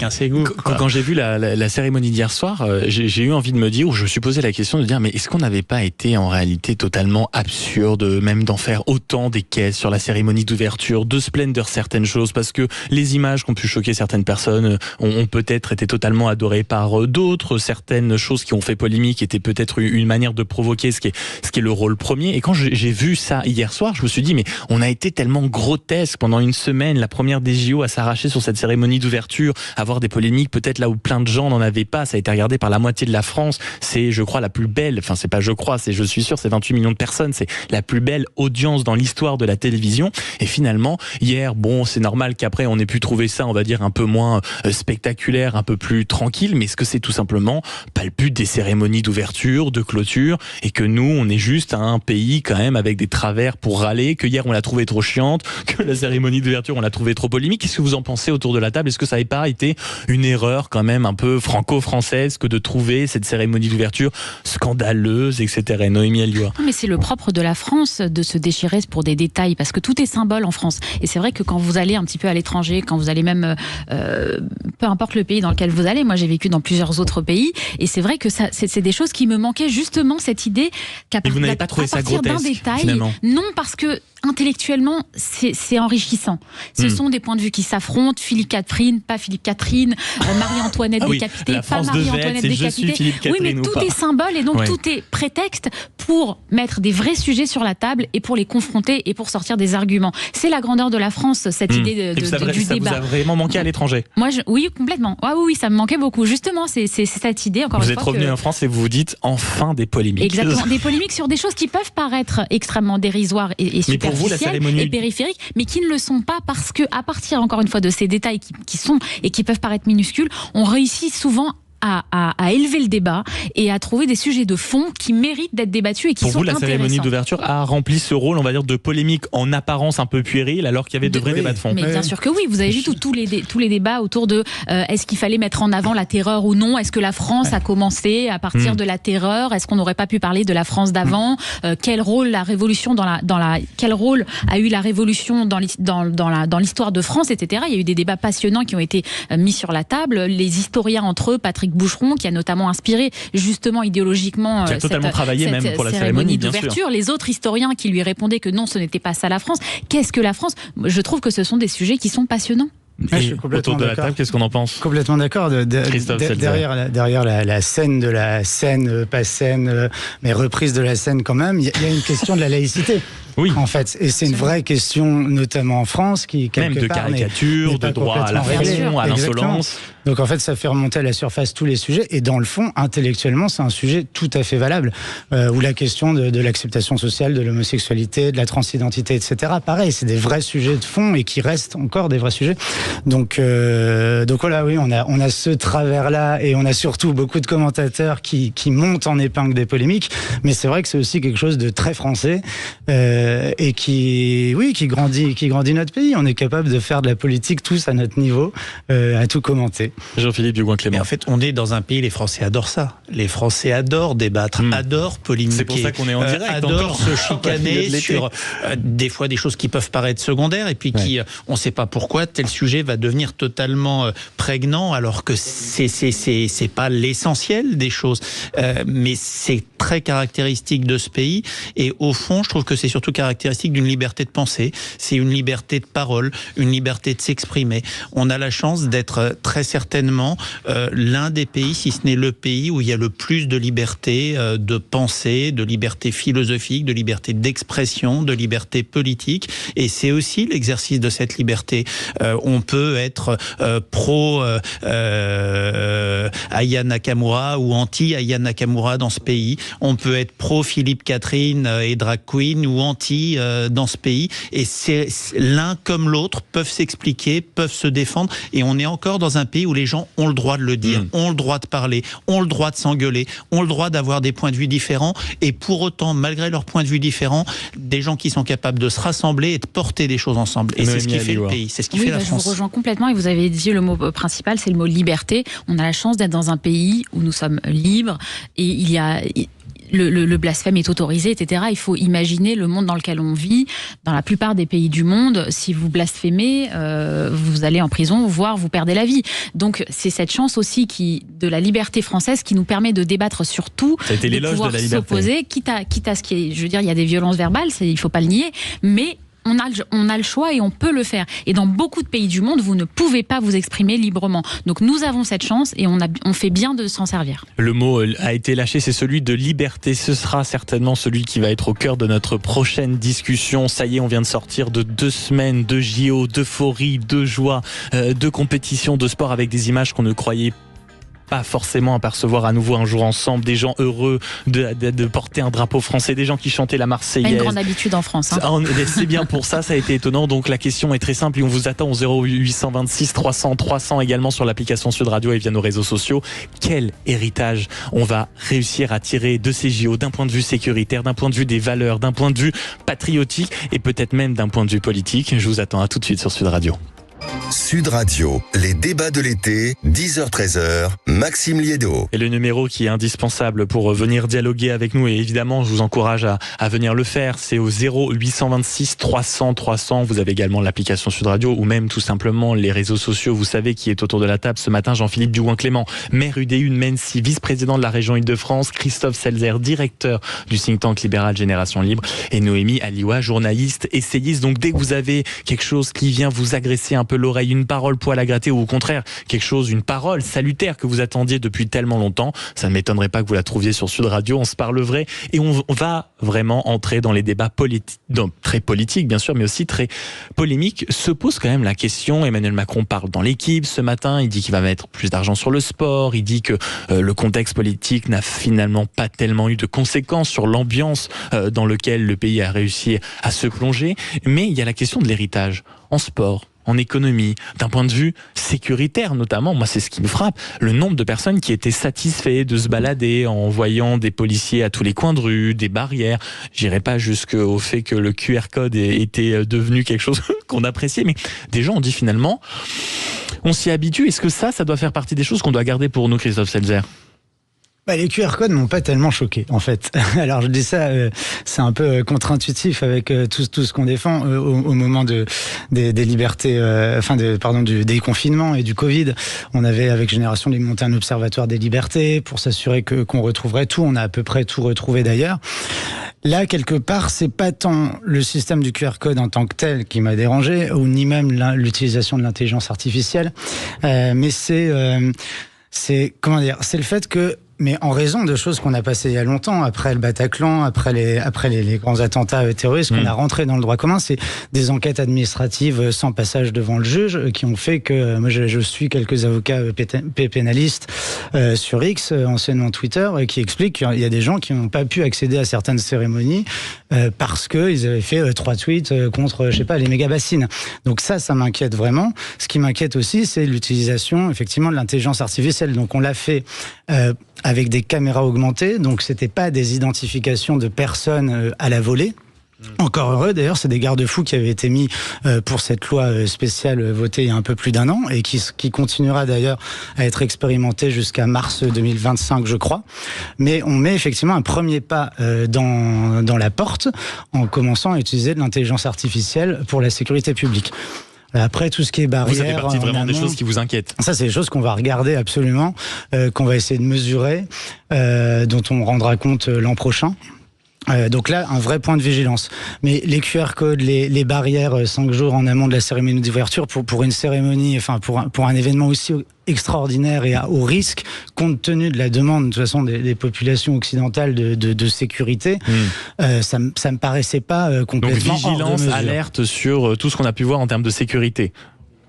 ses goûts. Quand j'ai vu la cérémonie d'hier soir, j'ai eu envie de me dire, ou je me suis posé la question de dire, mais est-ce qu'on n'avait pas été en réalité totalement absurde, même d'en faire autant des caisses sur la cérémonie d'ouverture, de se plaindre de certaines choses, parce que les images qui ont pu choquer certaines personnes ont peut-être été totalement adorées par d'autres, certaines choses qui ont fait polémique étaient peut-être une manière de provoquer ce qui est le rôle premier. Et quand j'ai vu ça hier soir, je me suis dit, mais on a été tellement grotesque pendant une semaine, la première des JO, à s'arracher sur cette cérémonie d'ouverture, avoir des polémiques peut-être là où plein de gens n'en avaient pas. Ça a été regardé par la moitié de la France. C'est, je crois, la plus belle, enfin c'est pas je crois, c'est je suis sûr, c'est 28 millions de personnes. C'est la plus belle audience dans l'histoire de la télévision. Et finalement, hier, bon, c'est normal qu'après on ait pu trouver ça, on va dire, un peu moins spectaculaire, un peu plus tranquille, mais est-ce que c'est tout simplement pas le but des cérémonies d'ouverture, de clôture, et que nous, on est juste un pays quand même avec des travers pour râler, que hier on l'a trouvé trop chiante, que la cérémonie d'ouverture on l'a trouvé trop polémique? Qu'est-ce que vous en pensez autour de la table? Est-ce que ça n'avait pas été une erreur quand même un peu franco-française que de trouver cette cérémonie d'ouverture scandaleuse, etc. Noémie Alliot. Mais c'est le propre de la France de se déchirer pour des détails, parce que tout est symbole en France. Et c'est vrai que quand vous allez un petit peu à l'étranger, quand vous allez même, peu importe le pays dans lequel vous allez, moi j'ai vécu dans plusieurs autres pays, et c'est vrai que c'est des choses qui me manquaient, justement cette idée qu'à vous n'avez pas trouvé ça grotesque, d'un détail, finalement? Non, parce que intellectuellement, c'est enrichissant. Ce sont des points de vue qui s'affrontent. Philippe Catherine, pas Philippe Catherine, Marie-Antoinette décapitée, pas Marie-Antoinette décapitée. Oui, mais tout est symbole et donc tout est prétexte pour mettre des vrais sujets sur la table et pour les confronter et pour sortir des arguments. C'est la grandeur de la France, cette idée du débat. Ça vous a vraiment manqué à l'étranger? Oui, complètement. Oui, ça me manquait beaucoup. Justement, c'est cette idée, encore une fois. Vous êtes revenu en France et vous vous dites, enfin des polémiques. Exactement, des polémiques sur des choses qui peuvent paraître extrêmement dérisoires et superficielles et périphériques, mais qui ne le sont pas, parce que à partir, encore une fois, de ces détails qui sont et qui peuvent paraître minuscules, on réussit souvent à élever le débat et à trouver des sujets de fond qui méritent d'être débattus et qui sont intéressants. Pour vous, la cérémonie d'ouverture a rempli ce rôle, on va dire, de polémique en apparence un peu puérile, alors qu'il y avait de vrais débats de fond. Mais bien sûr que oui, vous avez vu tous les débats autour de est-ce qu'il fallait mettre en avant la terreur ou non? Est-ce que la France a commencé à partir de la terreur? Est-ce qu'on n'aurait pas pu parler de la France d'avant? Quel rôle la révolution quel rôle a eu la révolution dans l'histoire de France, etc. Il y a eu des débats passionnants qui ont été mis sur la table. Les historiens entre eux, Patrick Boucheron, qui a notamment inspiré justement idéologiquement qui a totalement travaillé même pour la cérémonie d'ouverture. Les autres historiens qui lui répondaient que non, ce n'était pas ça la France. Qu'est-ce que la France? Je trouve que ce sont des sujets qui sont passionnants. Je suis complètement autour de la table, qu'est-ce qu'on en pense? Complètement d'accord. Derrière la scène de la scène, pas scène, mais reprise de la scène quand même, il y a une question de la laïcité. Oui. En fait, et c'est une vraie question, notamment en France, qui quelque même de part, caricature, de droit à la raison, à l'insolence. Donc en fait, ça fait remonter à la surface tous les sujets. Et dans le fond, intellectuellement, c'est un sujet tout à fait valable. Où la question de l'acceptation sociale, de l'homosexualité, de la transidentité, etc. Pareil, c'est des vrais sujets de fond et qui restent encore des vrais sujets. Donc voilà, oui, on a ce travers-là, et on a surtout beaucoup de commentateurs qui montent en épingle des polémiques. Mais c'est vrai que c'est aussi quelque chose de très français et qui grandit notre pays. On est capable de faire de la politique tous à notre niveau, à tout commenter. Jean-Philippe Dugoin-Clément. Mais en fait, on est dans un pays, les Français adorent ça. Les Français adorent débattre, adorent polémiquer. C'est pour ça qu'on est en direct. Adorent se chicaner sur des fois des choses qui peuvent paraître secondaires, et puis on ne sait pas pourquoi tel sujet va devenir totalement prégnant, alors que c'est pas l'essentiel des choses. Mais c'est très caractéristique de ce pays, et au fond, je trouve que c'est surtout caractéristique d'une liberté de pensée. C'est une liberté de parole, une liberté de s'exprimer. On a la chance d'être très certainement l'un des pays, si ce n'est le pays, où il y a le plus de liberté de pensée, de liberté philosophique, de liberté d'expression, de liberté politique. Et c'est aussi l'exercice de cette liberté. On peut être pro Aya Nakamura ou anti Aya Nakamura dans ce pays. On peut être pro Philippe Catherine et drag queen ou anti dans ce pays. Et c'est l'un comme l'autre peuvent s'expliquer, peuvent se défendre. Et on est encore dans un pays où les gens ont le droit de le dire, ont le droit de parler, ont le droit de s'engueuler, ont le droit d'avoir des points de vue différents. Et pour autant, malgré leurs points de vue différents, des gens qui sont capables de se rassembler et de porter des choses ensemble. Et c'est ce qui fait le pays, c'est ce qui fait la France. Je vous rejoins complètement, et vous avez dit le mot principal, c'est le mot liberté. On a la chance d'être dans un pays où nous sommes libres, et il y a... Le blasphème est autorisé, etc. Il faut imaginer le monde dans lequel on vit. Dans la plupart des pays du monde, si vous blasphémez, vous allez en prison, voire vous perdez la vie. Donc c'est cette chance aussi de la liberté française qui nous permet de débattre sur tout, de pouvoir s'opposer, quitte à ce qui est... Je veux dire, il y a des violences verbales, il ne faut pas le nier, mais... On a le choix et on peut le faire. Et dans beaucoup de pays du monde, vous ne pouvez pas vous exprimer librement. Donc nous avons cette chance, et on fait bien de s'en servir. Le mot a été lâché, c'est celui de liberté. Ce sera certainement celui qui va être au cœur de notre prochaine discussion. Ça y est, on vient de sortir de 2 semaines de JO, d'euphorie, de joie, de compétition, de sport, avec des images qu'on ne croyait pas forcément apercevoir à nouveau un jour ensemble, des gens heureux de porter un drapeau français, des gens qui chantaient la Marseillaise. Une grande habitude en France. C'est bien pour ça a été étonnant. Donc la question est très simple, et on vous attend au 0826 300 300, également sur l'application Sud Radio et via nos réseaux sociaux. Quel héritage on va réussir à tirer de ces JO, d'un point de vue sécuritaire, d'un point de vue des valeurs, d'un point de vue patriotique, et peut-être même d'un point de vue politique? Je vous attends à tout de suite sur Sud Radio. Sud Radio, les débats de l'été, 10h-13h, Maxime Liédo. Et le numéro qui est indispensable pour venir dialoguer avec nous, et évidemment je vous encourage à venir le faire, c'est au 0826 300 300. Vous avez également l'application Sud Radio, ou même tout simplement les réseaux sociaux. Vous savez qui est autour de la table ce matin: Jean-Philippe Dugoin-Clément, maire UDU de Mennecy, vice-président de la région Île-de-France, Christophe Selzer, directeur du think tank libéral Génération Libre, et Noémie Aliwa, journaliste, essayiste. Donc dès que vous avez quelque chose qui vient vous agresser un peu l'oreille, une parole poil à gratter, ou au contraire une parole salutaire que vous attendiez depuis tellement longtemps, ça ne m'étonnerait pas que vous la trouviez sur Sud Radio. On se parle vrai, et on va vraiment entrer dans les débats très politiques bien sûr, mais aussi très polémiques. Se pose quand même la question, Emmanuel Macron parle dans l'Équipe ce matin, il dit qu'il va mettre plus d'argent sur le sport, il dit que le contexte politique n'a finalement pas tellement eu de conséquences sur l'ambiance dans laquelle le pays a réussi à se plonger. Mais il y a la question de l'héritage en sport, en économie, d'un point de vue sécuritaire notamment. Moi, c'est ce qui me frappe, le nombre de personnes qui étaient satisfaits de se balader en voyant des policiers à tous les coins de rue, des barrières. J'irai pas jusqu'au fait que le QR code était devenu quelque chose qu'on appréciait, mais des gens ont dit finalement, on s'y habitue. Est-ce que ça doit faire partie des choses qu'on doit garder pour nous, Christophe Selzer? Les QR codes m'ont pas tellement choqué, en fait. Alors je dis ça, c'est un peu contre-intuitif avec tout ce qu'on défend au moment des libertés, du déconfinement et du Covid. On avait avec Génération Libre monté un observatoire des libertés pour s'assurer qu'on retrouverait tout. On a à peu près tout retrouvé d'ailleurs. Là, quelque part, c'est pas tant le système du QR code en tant que tel qui m'a dérangé, ou ni même l'utilisation de l'intelligence artificielle, mais c'est le fait que mais en raison de choses qu'on a passées il y a longtemps, après le Bataclan, après les grands attentats terroristes, qu'on a rentré dans le droit commun, c'est des enquêtes administratives sans passage devant le juge qui ont fait que moi je suis quelques avocats pénalistes sur X, anciennement Twitter, qui expliquent qu'il y a des gens qui n'ont pas pu accéder à certaines cérémonies parce qu'ils avaient fait 3 tweets contre, je sais pas, les méga-bassines. Donc ça m'inquiète vraiment. Ce qui m'inquiète aussi, c'est l'utilisation, effectivement, de l'intelligence artificielle. Donc on l'a fait avec des caméras augmentées, donc c'était pas des identifications de personnes à la volée. Encore heureux, d'ailleurs, c'est des garde-fous qui avaient été mis pour cette loi spéciale votée il y a un peu plus d'1 an et qui continuera d'ailleurs à être expérimentée jusqu'à mars 2025, je crois. Mais on met effectivement un premier pas dans la porte en commençant à utiliser de l'intelligence artificielle pour la sécurité publique. Après, tout ce qui est barrière... Ça fait partie vraiment des choses qui vous inquiètent. Ça, c'est des choses qu'on va regarder absolument, qu'on va essayer de mesurer, dont on rendra compte l'an prochain. Donc là, un vrai point de vigilance. Mais les QR codes, les barrières 5 jours en amont de la cérémonie d'ouverture pour une cérémonie, enfin pour un événement aussi extraordinaire et à haut risque, compte tenu de la demande de toute façon des populations occidentales de sécurité, ça me paraissait pas complètement donc vigilance, alerte sur tout ce qu'on a pu voir en termes de sécurité.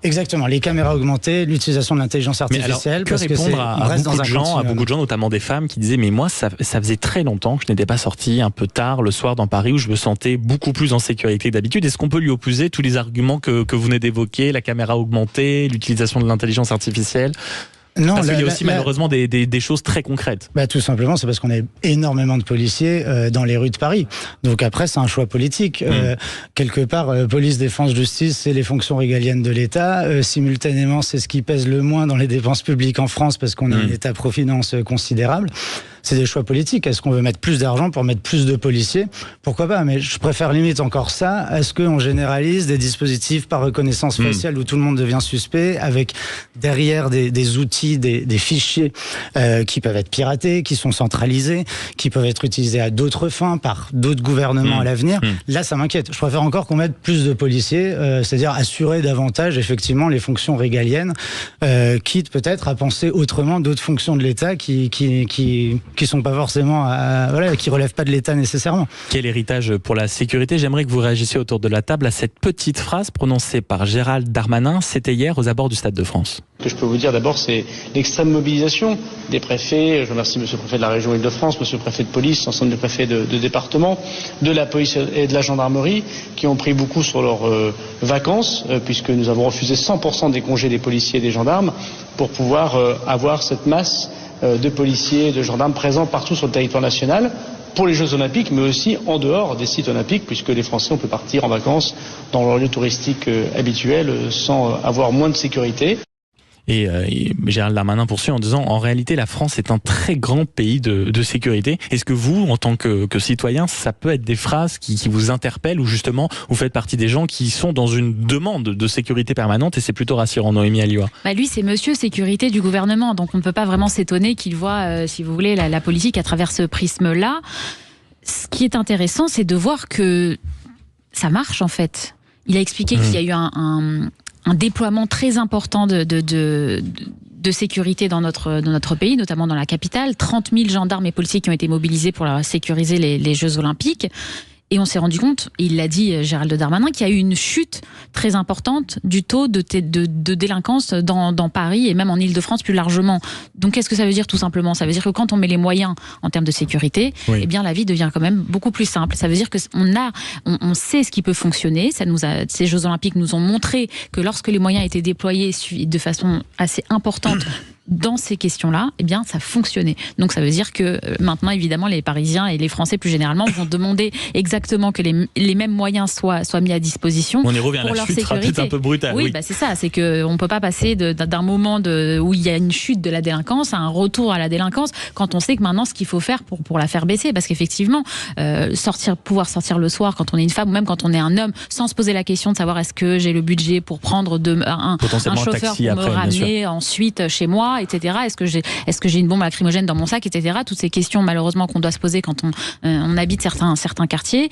Exactement, les caméras augmentées, l'utilisation de l'intelligence artificielle. Mais alors, que répondre à beaucoup de gens, notamment des femmes, qui disaient mais moi ça faisait très longtemps que je n'étais pas sorti un peu tard le soir dans Paris où je me sentais beaucoup plus en sécurité que d'habitude. Est-ce qu'on peut lui opposer tous les arguments que vous venez d'évoquer, la caméra augmentée, l'utilisation de l'intelligence artificielle ? Non, parce qu'il y a aussi malheureusement des choses très concrètes. Tout simplement, c'est parce qu'on a énormément de policiers dans les rues de Paris. Donc après, c'est un choix politique. Quelque part, police, défense, justice, c'est les fonctions régaliennes de l'État. Simultanément, c'est ce qui pèse le moins dans les dépenses publiques en France parce qu'on a un État-providence considérable. C'est des choix politiques. Est-ce qu'on veut mettre plus d'argent pour mettre plus de policiers ? Pourquoi pas ? Mais je préfère limite encore ça. Est-ce qu'on généralise des dispositifs par reconnaissance faciale où tout le monde devient suspect avec derrière des outils, des fichiers qui peuvent être piratés, qui sont centralisés, qui peuvent être utilisés à d'autres fins par d'autres gouvernements à l'avenir ? Là, ça m'inquiète. Je préfère encore qu'on mette plus de policiers, c'est-à-dire assurer davantage effectivement les fonctions régaliennes, quitte peut-être à penser autrement d'autres fonctions de l'État qui sont pas forcément qui relèvent pas de l'État nécessairement. Quel héritage pour la sécurité ? J'aimerais que vous réagissiez autour de la table à cette petite phrase prononcée par Gérald Darmanin, c'était hier aux abords du Stade de France. Ce que je peux vous dire d'abord, c'est l'extrême mobilisation des préfets. Je remercie monsieur le préfet de la région Île-de-France, monsieur le préfet de police, l'ensemble des préfets de département, de la police et de la gendarmerie, qui ont pris beaucoup sur leurs vacances, puisque nous avons refusé 100% des congés des policiers et des gendarmes pour pouvoir avoir cette masse de policiers et de gendarmes présents partout sur le territoire national pour les Jeux Olympiques, mais aussi en dehors des sites olympiques, puisque les Français, on peut partir en vacances dans leur lieu touristique habituel sans avoir moins de sécurité. Et Gérald Darmanin poursuit en disant en réalité la France est un très grand pays de sécurité. Est-ce que vous, en tant que citoyen, ça peut être des phrases qui vous interpellent ou justement vous faites partie des gens qui sont dans une demande de sécurité permanente et c'est plutôt rassurant, Noémie Alioua? Lui, c'est monsieur sécurité du gouvernement, donc on ne peut pas vraiment s'étonner qu'il voit, si vous voulez, la politique à travers ce prisme-là. Ce qui est intéressant, c'est de voir que ça marche en fait. Il a expliqué qu'il y a eu un déploiement très important de sécurité dans notre pays, notamment dans la capitale. 30 000 gendarmes et policiers qui ont été mobilisés pour sécuriser les Jeux Olympiques. Et on s'est rendu compte, il l'a dit Gérald Darmanin, qu'il y a eu une chute très importante du taux de délinquance dans Paris et même en Île-de-France plus largement. Donc qu'est-ce que ça veut dire tout simplement ? Ça veut dire que quand on met les moyens en termes de sécurité, eh bien la vie devient quand même beaucoup plus simple. Ça veut dire que on sait ce qui peut fonctionner. Ces Jeux Olympiques nous ont montré que lorsque les moyens étaient déployés de façon assez importante dans ces questions-là, eh bien, ça fonctionnait. Donc, ça veut dire que maintenant, évidemment, les Parisiens et les Français plus généralement vont demander exactement que les mêmes moyens soient mis à disposition. On y revient à la chute rapide un peu brutale. Oui, c'est ça. C'est qu'on ne peut pas passer d'un moment où il y a une chute de la délinquance à un retour à la délinquance quand on sait que maintenant, ce qu'il faut faire pour la faire baisser. Parce qu'effectivement, pouvoir sortir le soir quand on est une femme ou même quand on est un homme sans se poser la question de savoir est-ce que j'ai le budget pour prendre un chauffeur pour me ramener ensuite chez moi, etc. Est-ce que j'ai une bombe lacrymogène dans mon sac, etc. Toutes ces questions malheureusement qu'on doit se poser quand on habite certains quartiers.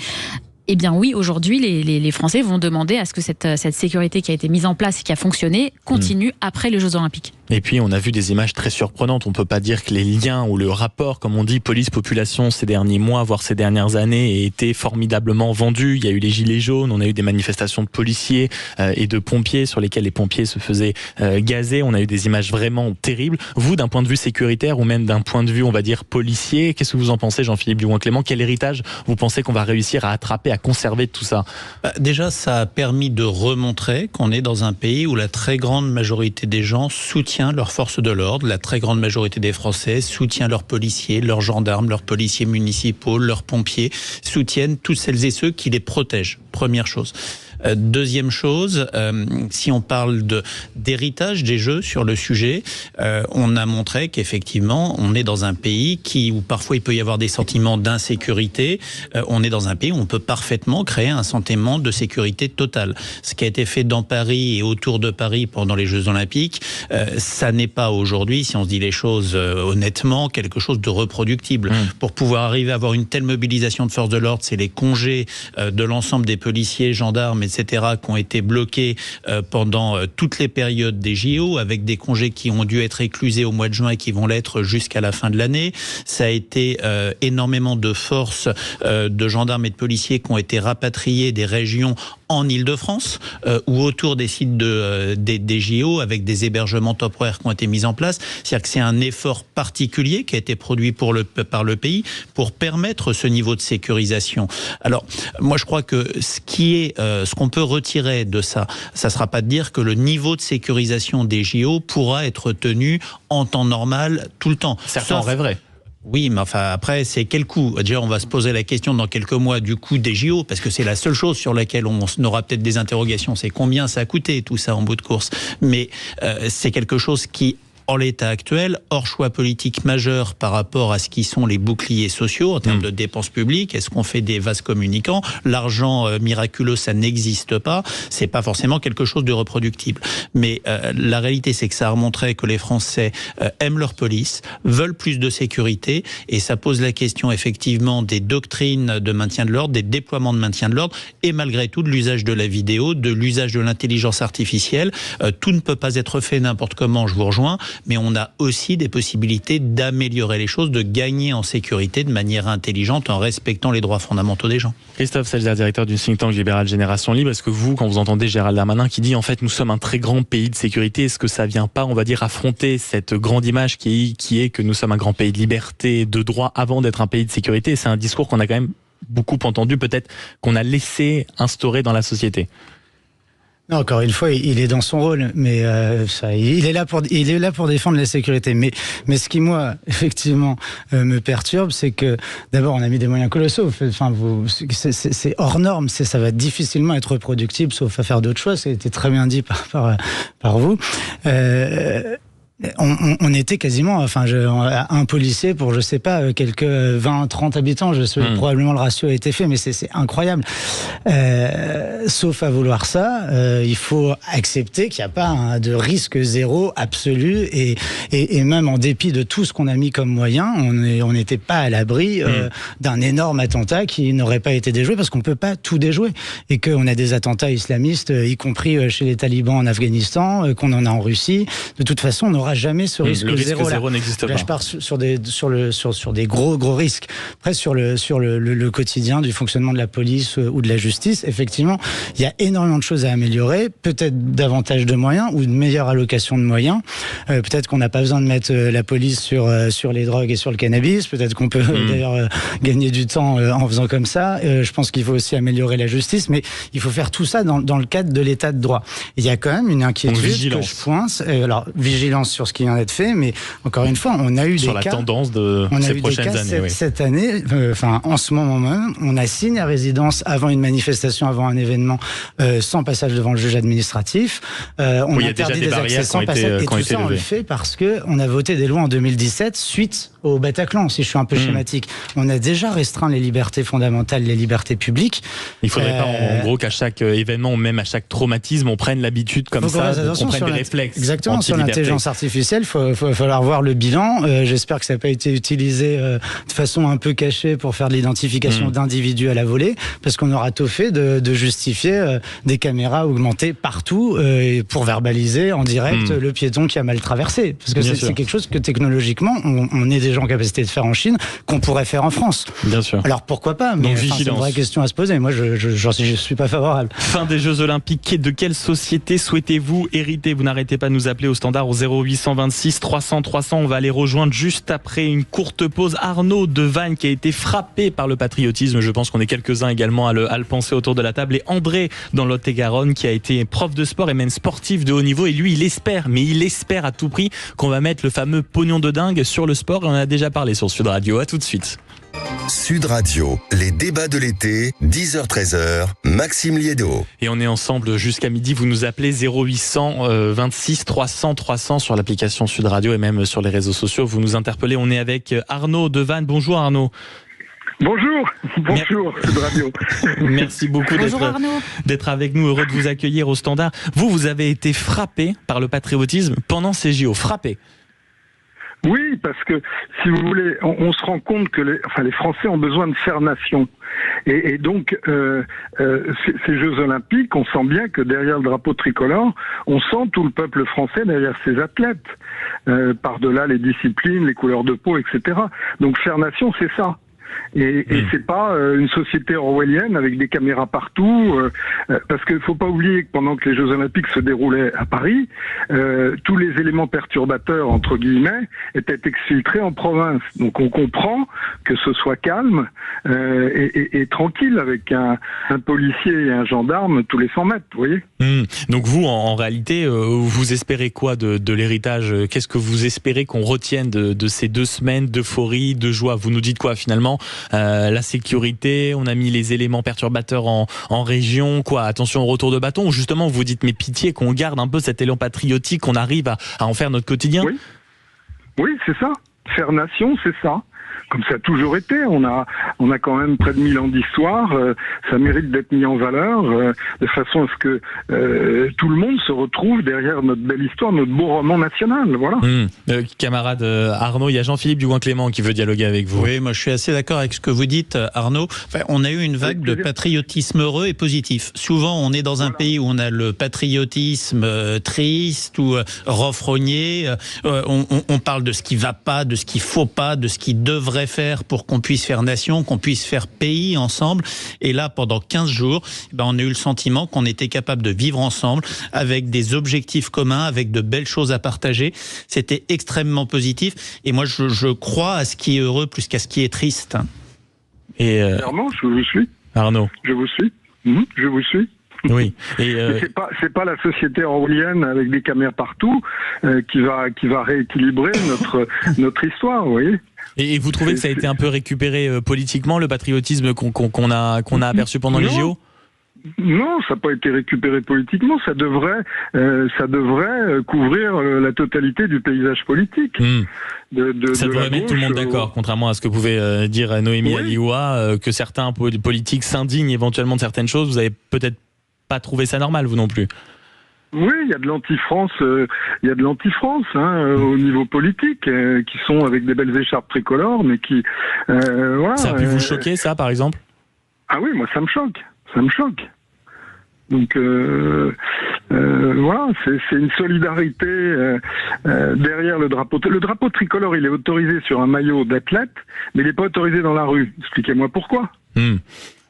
Eh bien oui, aujourd'hui, les Français vont demander à ce que cette sécurité qui a été mise en place et qui a fonctionné continue après les Jeux Olympiques. Et puis on a vu des images très surprenantes. On peut pas dire que les liens ou le rapport, comme on dit, police-population ces derniers mois, voire ces dernières années, ait été formidablement vendu. Il y a eu les gilets jaunes, on a eu des manifestations de policiers et de pompiers sur lesquels les pompiers se faisaient gazer. On a eu des images vraiment terribles. Vous, d'un point de vue sécuritaire ou même d'un point de vue, on va dire, policier, qu'est-ce que vous en pensez, Jean-Philippe Dugouin-Clément? Quel héritage vous pensez qu'on va réussir à attraper, à conserver de tout ça? Déjà, ça a permis de remontrer qu'on est dans un pays où la très grande majorité des gens soutient leurs forces de l'ordre, la très grande majorité des Français soutient leurs policiers, leurs gendarmes, leurs policiers municipaux, leurs pompiers, soutiennent tous celles et ceux qui les protègent. Première chose. Deuxième chose, si on parle d'héritage des jeux sur le sujet, on a montré qu'effectivement, on est dans un pays où parfois il peut y avoir des sentiments d'insécurité. On est dans un pays où on peut parfaitement créer un sentiment de sécurité totale. Ce qui a été fait dans Paris et autour de Paris pendant les Jeux Olympiques, ça n'est pas aujourd'hui, si on se dit les choses honnêtement, quelque chose de reproductible. Pour pouvoir arriver à avoir une telle mobilisation de forces de l'ordre, c'est les congés de l'ensemble des policiers, gendarmes, etc., qui ont été bloqués pendant toutes les périodes des JO, avec des congés qui ont dû être éclusés au mois de juin et qui vont l'être jusqu'à la fin de l'année. Ça a été énormément de forces de gendarmes et de policiers qui ont été rapatriés des régions en Île-de-France ou autour des sites des JO, avec des hébergements temporaires qui ont été mis en place. C'est-à-dire que c'est un effort particulier qui a été produit par le pays pour permettre ce niveau de sécurisation. Alors, moi je crois que ce qu'on peut retirer de ça sera pas de dire que le niveau de sécurisation des JO pourra être tenu en temps normal tout le temps. Certains en rêveraient. Oui, mais enfin après, c'est quel coût? Déjà, on va se poser la question dans quelques mois du coût des JO, parce que c'est la seule chose sur laquelle on aura peut-être des interrogations. C'est combien ça a coûté tout ça en bout de course. Mais c'est quelque chose qui, en l'état actuel, hors choix politique majeur par rapport à ce qui sont les boucliers sociaux en termes de dépenses publiques. Est-ce qu'on fait des vases communicants? L'argent miraculeux, ça n'existe pas. C'est pas forcément quelque chose de reproductible. Mais la réalité, c'est que ça a montré que les Français aiment leur police, veulent plus de sécurité, et ça pose la question effectivement des doctrines de maintien de l'ordre, des déploiements de maintien de l'ordre, et malgré tout de l'usage de la vidéo, de l'usage de l'intelligence artificielle. Tout ne peut pas être fait n'importe comment, je vous rejoins, mais on a aussi des possibilités d'améliorer les choses, de gagner en sécurité de manière intelligente en respectant les droits fondamentaux des gens. Christophe Selzer, directeur du think tank libéral Génération Libre, est-ce que vous, quand vous entendez Gérald Darmanin qui dit en fait nous sommes un très grand pays de sécurité, est-ce que ça vient pas, on va dire, affronter cette grande image qui est que nous sommes un grand pays de liberté, de droit avant d'être un pays de sécurité? C'est un discours qu'on a quand même beaucoup entendu, peut-être qu'on a laissé instaurer dans la société. Non, encore une fois, il est dans son rôle, mais il est là pour défendre la sécurité. Mais ce qui moi effectivement me perturbe, c'est que d'abord on a mis des moyens colossaux. Enfin, c'est hors norme. Ça va difficilement être reproductible, sauf à faire d'autres choix. Ça a été très bien dit par vous. On était quasiment, un policier pour, je sais pas, quelques 20, 30 habitants. Probablement le ratio a été fait, mais c'est incroyable. Sauf à vouloir ça, il faut accepter qu'il n'y a pas de risque zéro absolu, et même en dépit de tout ce qu'on a mis comme moyen, on n'était pas à l'abri d'un énorme attentat qui n'aurait pas été déjoué, parce qu'on peut pas tout déjouer, et qu'on a des attentats islamistes, y compris chez les talibans en Afghanistan, qu'on en a en Russie. De toute façon, on n'aura jamais ce risque zéro. Le risque zéro n'existe pas. Là, je pars sur des gros risques. Après, sur le quotidien du fonctionnement de la police ou de la justice, effectivement, il y a énormément de choses à améliorer. Peut-être davantage de moyens ou une meilleure allocation de moyens. Peut-être qu'on n'a pas besoin de mettre la police sur les drogues et sur le cannabis. Peut-être qu'on peut d'ailleurs gagner du temps en faisant comme ça. Je pense qu'il faut aussi améliorer la justice, mais il faut faire tout ça dans le cadre de l'état de droit. Il y a quand même une inquiétude que je pointe. Alors, vigilance sur ce qui vient d'être fait, mais encore une fois, on a eu sur des cas... Sur la tendance de ces prochaines années. Cette année, en ce moment même, on assigne à résidence avant une manifestation, avant un événement, sans passage devant le juge administratif. On interdit des accès sans passage. Et tout ça, on le fait parce qu'on a voté des lois en 2017 suite au Bataclan, si je suis un peu schématique. On a déjà restreint les libertés fondamentales, les libertés publiques. Il ne faudrait pas, en gros, qu'à chaque événement ou même à chaque traumatisme, on prenne l'habitude comme ça, qu'on prenne des réflexes. Exactement, sur l'intelligence artificielle, il va falloir voir le bilan. J'espère que ça n'a pas été utilisé de façon un peu cachée pour faire de l'identification d'individus à la volée, parce qu'on aura tôt fait de justifier justifier des caméras augmentées partout pour verbaliser en direct le piéton qui a mal traversé. Parce que c'est quelque chose que technologiquement, on est déjà en capacité de faire en Chine, qu'on pourrait faire en France. Bien sûr. Alors pourquoi pas, mais c'est une vraie question à se poser. Moi, je suis pas favorable. Fin des Jeux Olympiques. De quelle société souhaitez-vous hériter? Vous n'arrêtez pas de nous appeler au standard au 0826 300 300. On va aller rejoindre juste après une courte pause Arnaud de Vannes qui a été frappé par le patriotisme. Je pense qu'on est quelques-uns également à le penser autour de la table. Et André dans Lot-et-Garonne qui a été prof de sport et même sportif de haut niveau. Et lui, il espère à tout prix qu'on va mettre le fameux pognon de dingue sur le sport. Et on en a déjà parlé sur Sud Radio. À tout de suite. Sud Radio, les débats de l'été, 10h-13h, Maxime Liédo. Et on est ensemble jusqu'à midi. Vous nous appelez 0826 300 300 sur l'application Sud Radio et même sur les réseaux sociaux. Vous nous interpellez. On est avec Arnaud de Vannes. Bonjour Arnaud. Bonjour Sud Radio. Merci beaucoup d'être avec nous. Heureux de vous accueillir au standard. Vous avez été frappé par le patriotisme pendant ces JO. Frappé. Oui, parce que, si vous voulez, on se rend compte que les Français ont besoin de faire nation. Et donc, ces Jeux Olympiques, on sent bien que derrière le drapeau tricolore, on sent tout le peuple français derrière ses athlètes. Par-delà les disciplines, les couleurs de peau, etc. Donc, faire nation, c'est ça. Et c'est pas une société orwellienne avec des caméras partout, parce qu'il faut pas oublier que pendant que les Jeux Olympiques se déroulaient à Paris, tous les éléments perturbateurs entre guillemets étaient exfiltrés en province. Donc on comprend que ce soit calme et tranquille avec un policier et un gendarme tous les 100 mètres, vous voyez. Donc vous, en réalité, vous espérez quoi de l'héritage? Qu'est-ce que vous espérez qu'on retienne de ces 2 semaines d'euphorie, de joie? Vous nous dites quoi finalement? La sécurité, on a mis les éléments perturbateurs en région, quoi? Attention au retour de bâton, ou justement vous dites mais pitié qu'on garde un peu cet élan patriotique, qu'on arrive à en faire notre quotidien? Oui, c'est ça. Faire nation, c'est ça. Comme ça a toujours été. On a quand même près de 1000 ans d'histoire. Ça mérite d'être mis en valeur de façon à ce que tout le monde se retrouve derrière notre belle histoire, notre beau roman national. Voilà. Camarade Arnaud, il y a Jean-Philippe Dugoin-Clément qui veut dialoguer avec vous. Oui, moi je suis assez d'accord avec ce que vous dites, Arnaud. Enfin, on a eu une vague de patriotisme heureux et positif. Souvent, on est dans un pays où on a le patriotisme triste ou renfrogné. On parle de ce qui va pas, de ce qu'il faut pas, de ce qui devrait faire pour qu'on puisse faire nation, qu'on puisse faire pays ensemble. Et là, pendant 15 jours, on a eu le sentiment qu'on était capable de vivre ensemble avec des objectifs communs, avec de belles choses à partager. C'était extrêmement positif. Et moi, je crois à ce qui est heureux plus qu'à ce qui est triste. Et Clairement, je vous suis. Arnaud. Je vous suis. Je vous suis. Oui. Et c'est pas la société orwellienne avec des caméras partout qui va rééquilibrer notre histoire, vous voyez. Et vous trouvez que ça a été un peu récupéré politiquement, le patriotisme qu'on a aperçu pendant les JO? Non, ça n'a pas été récupéré politiquement. Ça devrait couvrir la totalité du paysage politique. Ça devrait mettre tout le monde d'accord, contrairement à ce que pouvait dire Noémie Alioua, que certains politiques s'indignent éventuellement de certaines choses. Vous avez peut-être pas trouvé ça normal, vous non plus? Oui, il y a de l'anti-France, au niveau politique, qui sont avec des belles écharpes tricolores, mais qui, voilà. Ça a pu vous choquer, ça, par exemple? Ah oui, moi, ça me choque. Donc, voilà, c'est une solidarité derrière le drapeau. Le drapeau tricolore, il est autorisé sur un maillot d'athlète, mais il n'est pas autorisé dans la rue. Expliquez-moi pourquoi.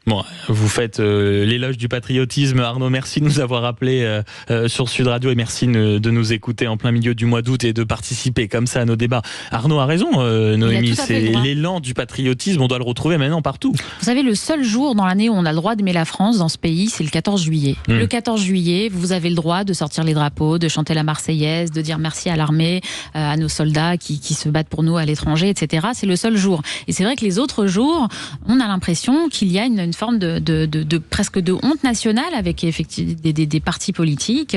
Bon, vous faites l'éloge du patriotisme. Arnaud, merci de nous avoir appelé sur Sud Radio et merci de nous écouter en plein milieu du mois d'août et de participer comme ça à nos débats. Arnaud a raison, Noémie, c'est l'élan du patriotisme, on doit le retrouver maintenant partout. Vous savez, le seul jour dans l'année où on a le droit d'aimer la France dans ce pays, c'est le 14 juillet. Le 14 juillet, vous avez le droit de sortir les drapeaux, de chanter la Marseillaise, de dire merci à l'armée, à nos soldats qui se battent pour nous à l'étranger, etc. C'est le seul jour. Et c'est vrai que les autres jours, on a l'impression qu'il y a une forme de presque de honte nationale avec effectivement des partis politiques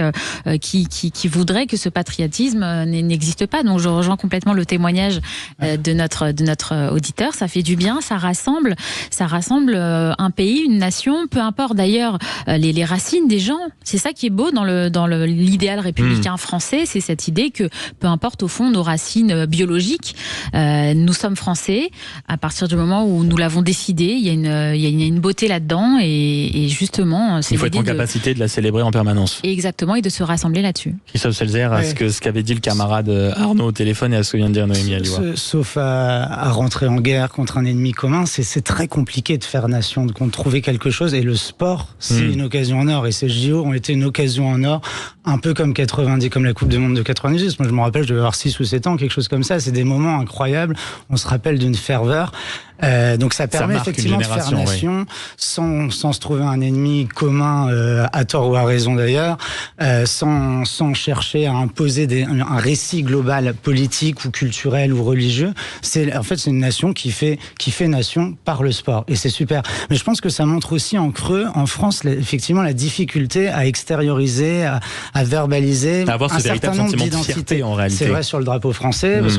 qui voudraient que ce patriotisme n'existe pas. Donc je rejoins complètement le témoignage de notre auditeur. Ça fait du bien, ça rassemble un pays, une nation, peu importe d'ailleurs les racines des gens. C'est ça qui est beau dans l'idéal républicain français, c'est cette idée que peu importe au fond nos racines biologiques, nous sommes français à partir du moment où nous l'avons décidé. Il y a une beauté là-dedans et justement, c'est il faut être en capacité de la célébrer en permanence. Exactement, et de se rassembler là-dessus. Christophe Selzer, à ce qu'avait dit le camarade Arnaud au téléphone et à ce que vient de dire Noémie Alioua. Sauf à rentrer en guerre contre un ennemi commun, c'est très compliqué de faire nation, de trouver quelque chose. Et le sport, c'est une occasion en or. Et ces JO ont été une occasion en or, un peu comme 90, comme la Coupe du Monde de 98. Moi, je me rappelle, je devais avoir 6 ou 7 ans, quelque chose comme ça. C'est des moments incroyables. On se rappelle d'une ferveur. Donc ça permet effectivement de faire nation sans se trouver un ennemi commun, à tort ou à raison d'ailleurs, sans chercher à imposer un récit global politique ou culturel ou religieux. En fait, c'est une nation qui fait nation par le sport, et c'est super. Mais je pense que ça montre aussi en creux, en France, effectivement, la difficulté à extérioriser, à verbaliser à avoir un certain nombre d'identités. En réalité, c'est vrai sur le drapeau français, parce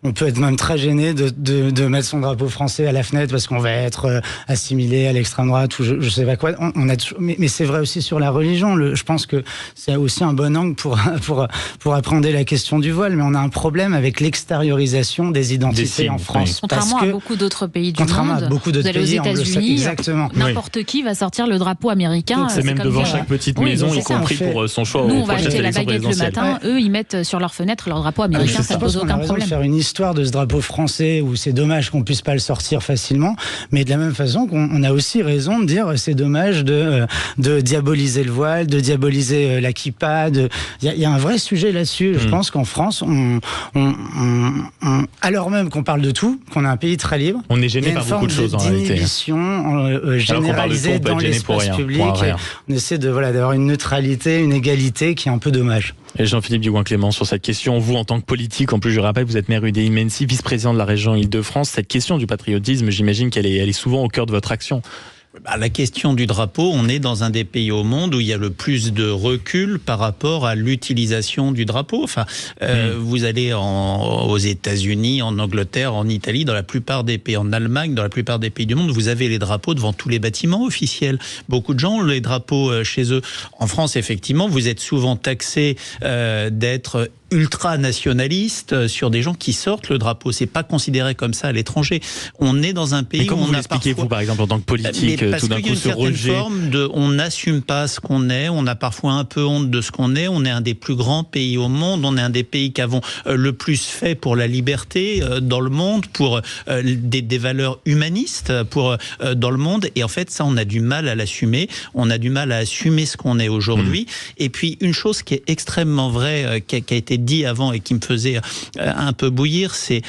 on peut être même très gêné de mettre son drapeau français à la fenêtre parce qu'on va être assimilé à l'extrême droite ou je sais pas quoi. Mais c'est vrai aussi sur la religion. Je pense que c'est aussi un bon angle pour appréhender la question du voile. Mais on a un problème avec l'extériorisation des identités en France. Contrairement à beaucoup d'autres pays du monde. Contrairement à beaucoup d'autres pays, aux États-Unis, exactement. N'importe qui va sortir le drapeau américain. Donc c'est même devant chaque petite maison, y compris pour son choix. Nous, on va acheter la baguette le matin. Eux, ils mettent sur leur fenêtre leur drapeau américain. Ça pose aucun problème. Faire une histoire de ce drapeau français où c'est dommage qu'on puisse pas le sortir facilement, mais de la même façon qu'on a aussi raison de dire c'est dommage de diaboliser le voile, de diaboliser la kippa. Il y a un vrai sujet là-dessus. Je pense qu'en France, alors même qu'on parle de tout, qu'on a un pays très libre, on est gêné par beaucoup de choses en réalité. D'inhibition généralisée dans l'espace public. On essaie d'avoir une neutralité, une égalité qui est un peu dommage. Et Jean-Philippe Dugoin-Clément, sur cette question, vous en tant que politique, en plus je rappelle, vous êtes maire UDI-Mency, vice-président de la région Île-de-France, cette question du patriotisme, j'imagine qu'elle est souvent au cœur de votre action. La question du drapeau, on est dans un des pays au monde où il y a le plus de recul par rapport à l'utilisation du drapeau. Enfin, vous allez aux États-Unis, en Angleterre, en Italie, dans la plupart des pays, en Allemagne, dans la plupart des pays du monde, vous avez les drapeaux devant tous les bâtiments officiels. Beaucoup de gens ont les drapeaux chez eux. En France, effectivement, vous êtes souvent taxé d'être ultra-nationaliste sur des gens qui sortent le drapeau. C'est pas considéré comme ça à l'étranger. On est dans un pays où on a parfois... Comment vous l'expliquez, vous, par exemple, en tant que politique, tout d'un coup, ce rejet ? Parce qu'il y a une certaine forme on n'assume pas ce qu'on est, on a parfois un peu honte de ce qu'on est, on est un des plus grands pays au monde, on est un des pays qui avons le plus fait pour la liberté dans le monde, pour des valeurs humanistes dans le monde, et en fait, ça, on a du mal à l'assumer, on a du mal à assumer ce qu'on est aujourd'hui. Et puis, une chose qui est extrêmement vraie, qui a été dit avant et qui me faisait un peu bouillir, c'est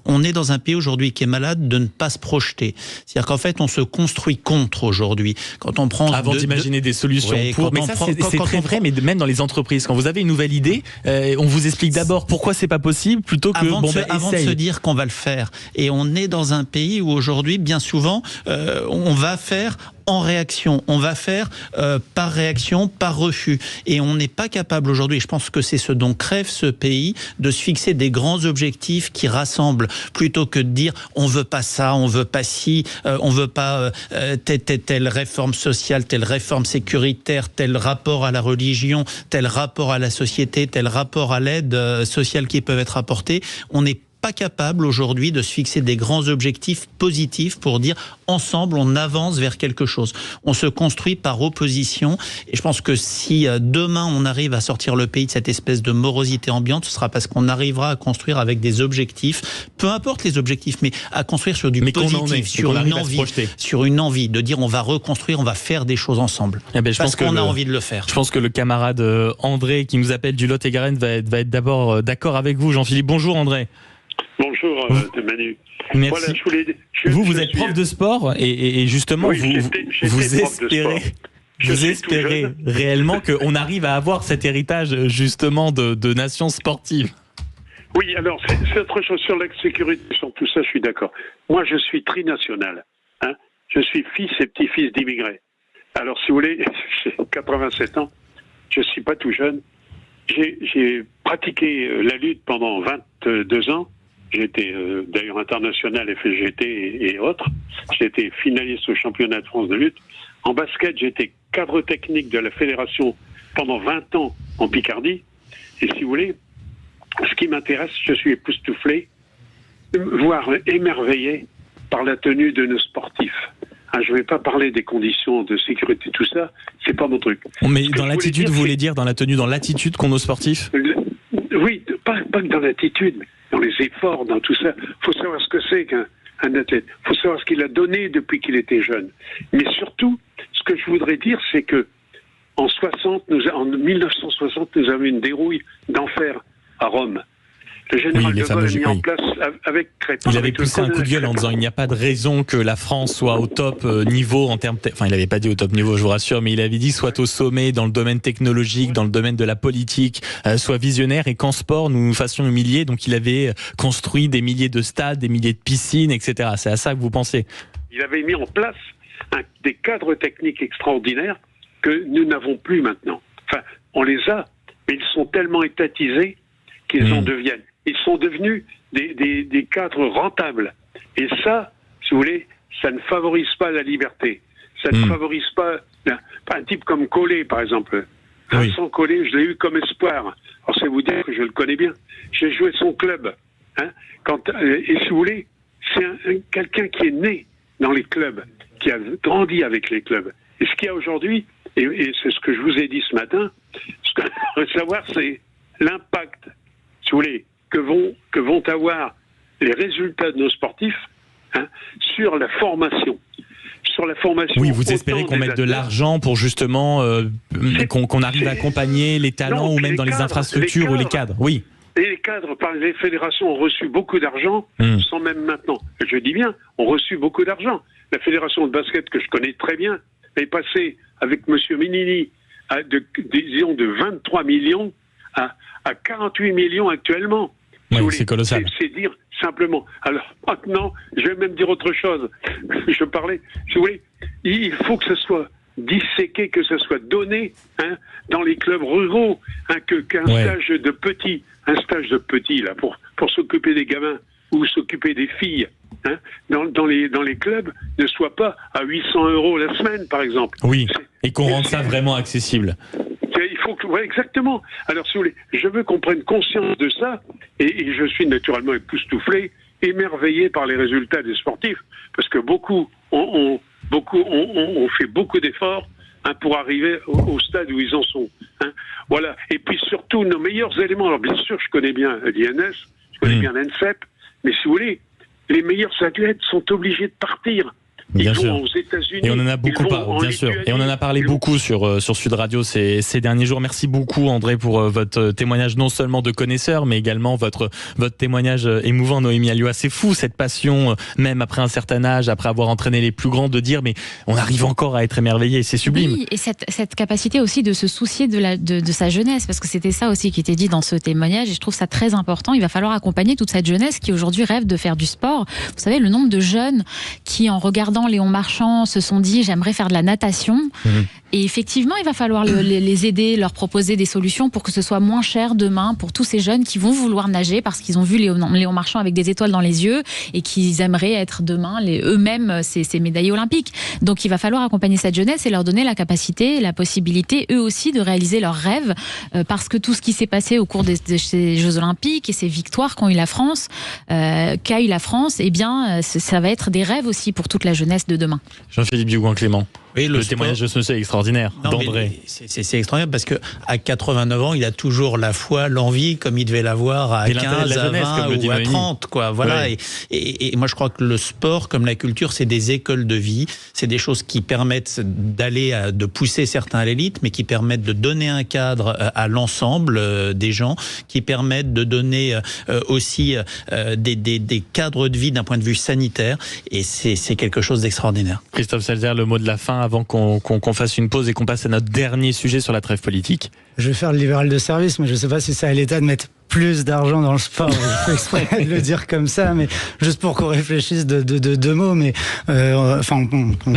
on est dans un pays aujourd'hui qui est malade de ne pas se projeter. C'est-à-dire qu'en fait, on se construit contre aujourd'hui. Quand on prend avant d'imaginer des solutions pour, mais ça c'est très vrai, mais même dans les entreprises, quand vous avez une nouvelle idée, on vous explique d'abord pourquoi c'est pas possible plutôt que avant de se dire qu'on va le faire. Et on est dans un pays où aujourd'hui, bien souvent, on va faire en réaction, on va faire par réaction, par refus. Et on n'est pas capable aujourd'hui, et je pense que c'est ce dont crève ce pays, de se fixer des grands objectifs qui rassemblent, plutôt que de dire on veut pas ça, on veut pas ci, on veut pas telle réforme sociale, telle réforme sécuritaire, tel rapport à la religion, tel rapport à la société, tel rapport à l'aide sociale qui peuvent être apportés. On n'est pas capable aujourd'hui de se fixer des grands objectifs positifs pour dire ensemble on avance vers quelque chose. On se construit par opposition, et je pense que si demain on arrive à sortir le pays de cette espèce de morosité ambiante, ce sera parce qu'on arrivera à construire avec des objectifs, peu importe les objectifs, mais à construire sur du positif, sur une envie de dire on va reconstruire, on va faire des choses ensemble. Parce qu'on a envie de le faire. Je pense que le camarade André qui nous appelle du Lot-et-Garonne va être d'abord d'accord avec vous, Jean-Philippe. Bonjour André. Bonjour Manu. Merci. Voilà, vous êtes prof de sport et justement vous espérez réellement qu'on arrive à avoir cet héritage justement de nation sportive. Oui, alors c'est autre chose sur la sécurité, sur tout ça, je suis d'accord. Moi, je suis trinational. Je suis fils et petit-fils d'immigrés. Alors, si vous voulez, j'ai 87 ans, je ne suis pas tout jeune. J'ai pratiqué la lutte pendant 22 ans. J'ai été d'ailleurs international FGT et autres. J'ai été finaliste au championnat de France de lutte. En basket, j'ai été cadre technique de la fédération pendant 20 ans en Picardie. Et si vous voulez, ce qui m'intéresse, je suis époustouflé, voire émerveillé par la tenue de nos sportifs. je ne vais pas parler des conditions de sécurité, tout ça, c'est pas mon truc. Mais dans l'attitude, vous voulez dire dans la tenue, dans l'attitude qu'ont nos sportifs ? Oui, pas que dans l'attitude, mais dans les efforts, dans tout ça. Il faut savoir ce que c'est qu'un athlète. Il faut savoir ce qu'il a donné depuis qu'il était jeune. Mais surtout, ce que je voudrais dire, c'est que en 1960, nous avons une dérouille d'enfer à Rome. Le général de Gaulle a mis en place avec Crépin. Il avait poussé un coup de gueule en disant il n'y a pas de raison que la France soit au top niveau en termes... Enfin, il n'avait pas dit au top niveau, je vous rassure, mais il avait dit soit au sommet dans le domaine technologique, dans le domaine de la politique, soit visionnaire, et qu'en sport, nous nous fassions humilier. Donc, il avait construit des milliers de stades, des milliers de piscines, etc. C'est à ça que vous pensez ? Il avait mis en place des cadres techniques extraordinaires que nous n'avons plus maintenant. Enfin, on les a, mais ils sont tellement étatisés qu'ils en deviennent. Ils sont devenus des cadres rentables. Et ça, si vous voulez, ça ne favorise pas la liberté. Ça ne favorise pas un type comme Collet, par exemple. Vincent Collet, je l'ai eu comme espoir. Alors, c'est vous dire que je le connais bien. J'ai joué son club. Et si vous voulez, c'est quelqu'un qui est né dans les clubs, qui a grandi avec les clubs. Et ce qu'il y a aujourd'hui, et c'est ce que je vous ai dit ce matin, ce que je veux savoir, c'est l'impact, si vous voulez, que vont avoir les résultats de nos sportifs sur la formation. Sur la formation. Oui, vous espérez qu'on mette de l'argent pour justement qu'on arrive à accompagner les talents ou même dans les infrastructures ou les cadres. Oui. Et les cadres, par les fédérations, ont reçu beaucoup d'argent, sans même maintenant. Je dis bien, ont reçu beaucoup d'argent. La fédération de basket, que je connais très bien, est passée avec M. Minini de 23 millions à 48 millions actuellement. Oui, c'est colossal. C'est dire simplement. Alors maintenant, je vais même dire autre chose. Je parlais, si vous voulez, il faut que ce soit disséqué, que ce soit donné dans les clubs ruraux, qu'un stage de petit là pour s'occuper des gamins ou s'occuper des filles dans les clubs ne soit pas à 800 € la semaine, par exemple. Oui, et qu'on rende ça vraiment accessible. Il faut que, exactement. Alors, si vous voulez, je veux qu'on prenne conscience de ça, et je suis naturellement époustouflé, émerveillé par les résultats des sportifs, parce que beaucoup ont fait beaucoup d'efforts pour arriver au stade où ils en sont. Voilà. Et puis surtout, nos meilleurs éléments. Alors, bien sûr, je connais bien l'INS, je connais bien l'ENSEP, mais si vous voulez, les meilleurs athlètes sont obligés de partir. Bien ils sûr. vont aux États-Unis. Et on en a beaucoup bien sûr. Et on en a parlé beaucoup sur Sud Radio ces derniers jours. Merci beaucoup, André, pour votre témoignage, non seulement de connaisseur, mais également votre témoignage émouvant, Noémie Alioua. C'est fou, cette passion, même après un certain âge, après avoir entraîné les plus grands, de dire, mais on arrive encore à être émerveillé. C'est sublime. Oui, et cette capacité aussi de se soucier de sa jeunesse, parce que c'était ça aussi qui était dit dans ce témoignage, et je trouve ça très important. Il va falloir accompagner toute cette jeunesse qui aujourd'hui rêve de faire du sport. Vous savez, le nombre de jeunes qui, en regardant Léon Marchand, se sont dit j'aimerais faire de la natation. Et effectivement, il va falloir les aider, leur proposer des solutions pour que ce soit moins cher demain pour tous ces jeunes qui vont vouloir nager parce qu'ils ont vu Léon Marchand avec des étoiles dans les yeux et qu'ils aimeraient être demain eux-mêmes ces médaillés olympiques. Donc il va falloir accompagner cette jeunesse et leur donner la capacité, la possibilité eux aussi de réaliser leurs rêves, parce que tout ce qui s'est passé au cours de ces Jeux olympiques et ces victoires qu'a eu la France, eh bien ça va être des rêves aussi pour toute la jeunesse de demain. Jean-Philippe Dugouin-Clément. Oui, le témoignage de ce monsieur est extraordinaire, d'André. C'est extraordinaire parce que à 89 ans, il a toujours la foi, l'envie, comme il devait l'avoir à 15, à 20 ou à 30. Quoi. Voilà. Oui. Et moi, je crois que le sport, comme la culture, c'est des écoles de vie. C'est des choses qui permettent de pousser certains à l'élite, mais qui permettent de donner un cadre à l'ensemble des gens, qui permettent de donner aussi des cadres de vie d'un point de vue sanitaire. Et c'est quelque chose d'extraordinaire. Christophe Salzer, le mot de la fin avant qu'on fasse une pause et qu'on passe à notre dernier sujet sur la trêve politique. Je vais faire le libéral de service, mais je ne sais pas si c'est à l'État de mettre plus d'argent dans le sport. Je fais exprès de le dire comme ça, mais juste pour qu'on réfléchisse de deux mots. Mais non,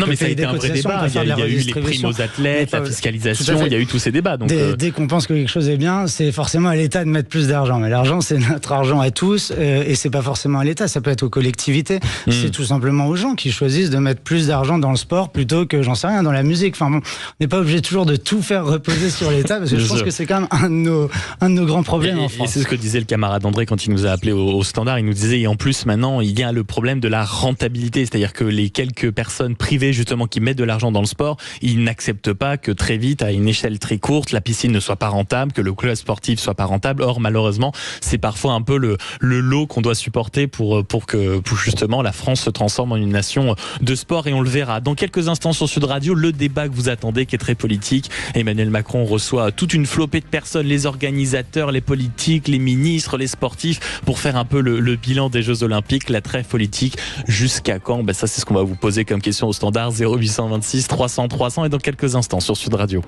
mais ça a été un vrai débat. Il y a eu les primes aux athlètes, la fiscalisation, il y a eu tous ces débats. Donc dès qu'on pense que quelque chose est bien, c'est forcément à l'État de mettre plus d'argent. Mais l'argent, c'est notre argent à tous, et c'est pas forcément à l'État. Ça peut être aux collectivités. C'est tout simplement aux gens qui choisissent de mettre plus d'argent dans le sport plutôt que, j'en sais rien, dans la musique. Enfin bon, on n'est pas obligé toujours de tout faire reposer sur l'État, parce que je pense que c'est quand même un de nos grands problèmes en France. Et c'est ce ce que disait le camarade André quand il nous a appelé au standard. Il nous disait, et en plus maintenant, il y a le problème de la rentabilité. C'est-à-dire que les quelques personnes privées justement qui mettent de l'argent dans le sport, ils n'acceptent pas que très vite, à une échelle très courte, la piscine ne soit pas rentable, que le club sportif soit pas rentable. Or, malheureusement, c'est parfois un peu le lot qu'on doit supporter pour justement la France se transforme en une nation de sport, et on le verra dans quelques instants sur Sud Radio. Le débat que vous attendez, qui est très politique. Emmanuel Macron reçoit toute une flopée de personnes, les organisateurs, les politiques, les ministres, les sportifs, pour faire un peu le bilan des Jeux Olympiques. La trêve politique, jusqu'à quand? Ça, c'est ce qu'on va vous poser comme question au standard. 0826 300 300, et dans quelques instants sur Sud Radio.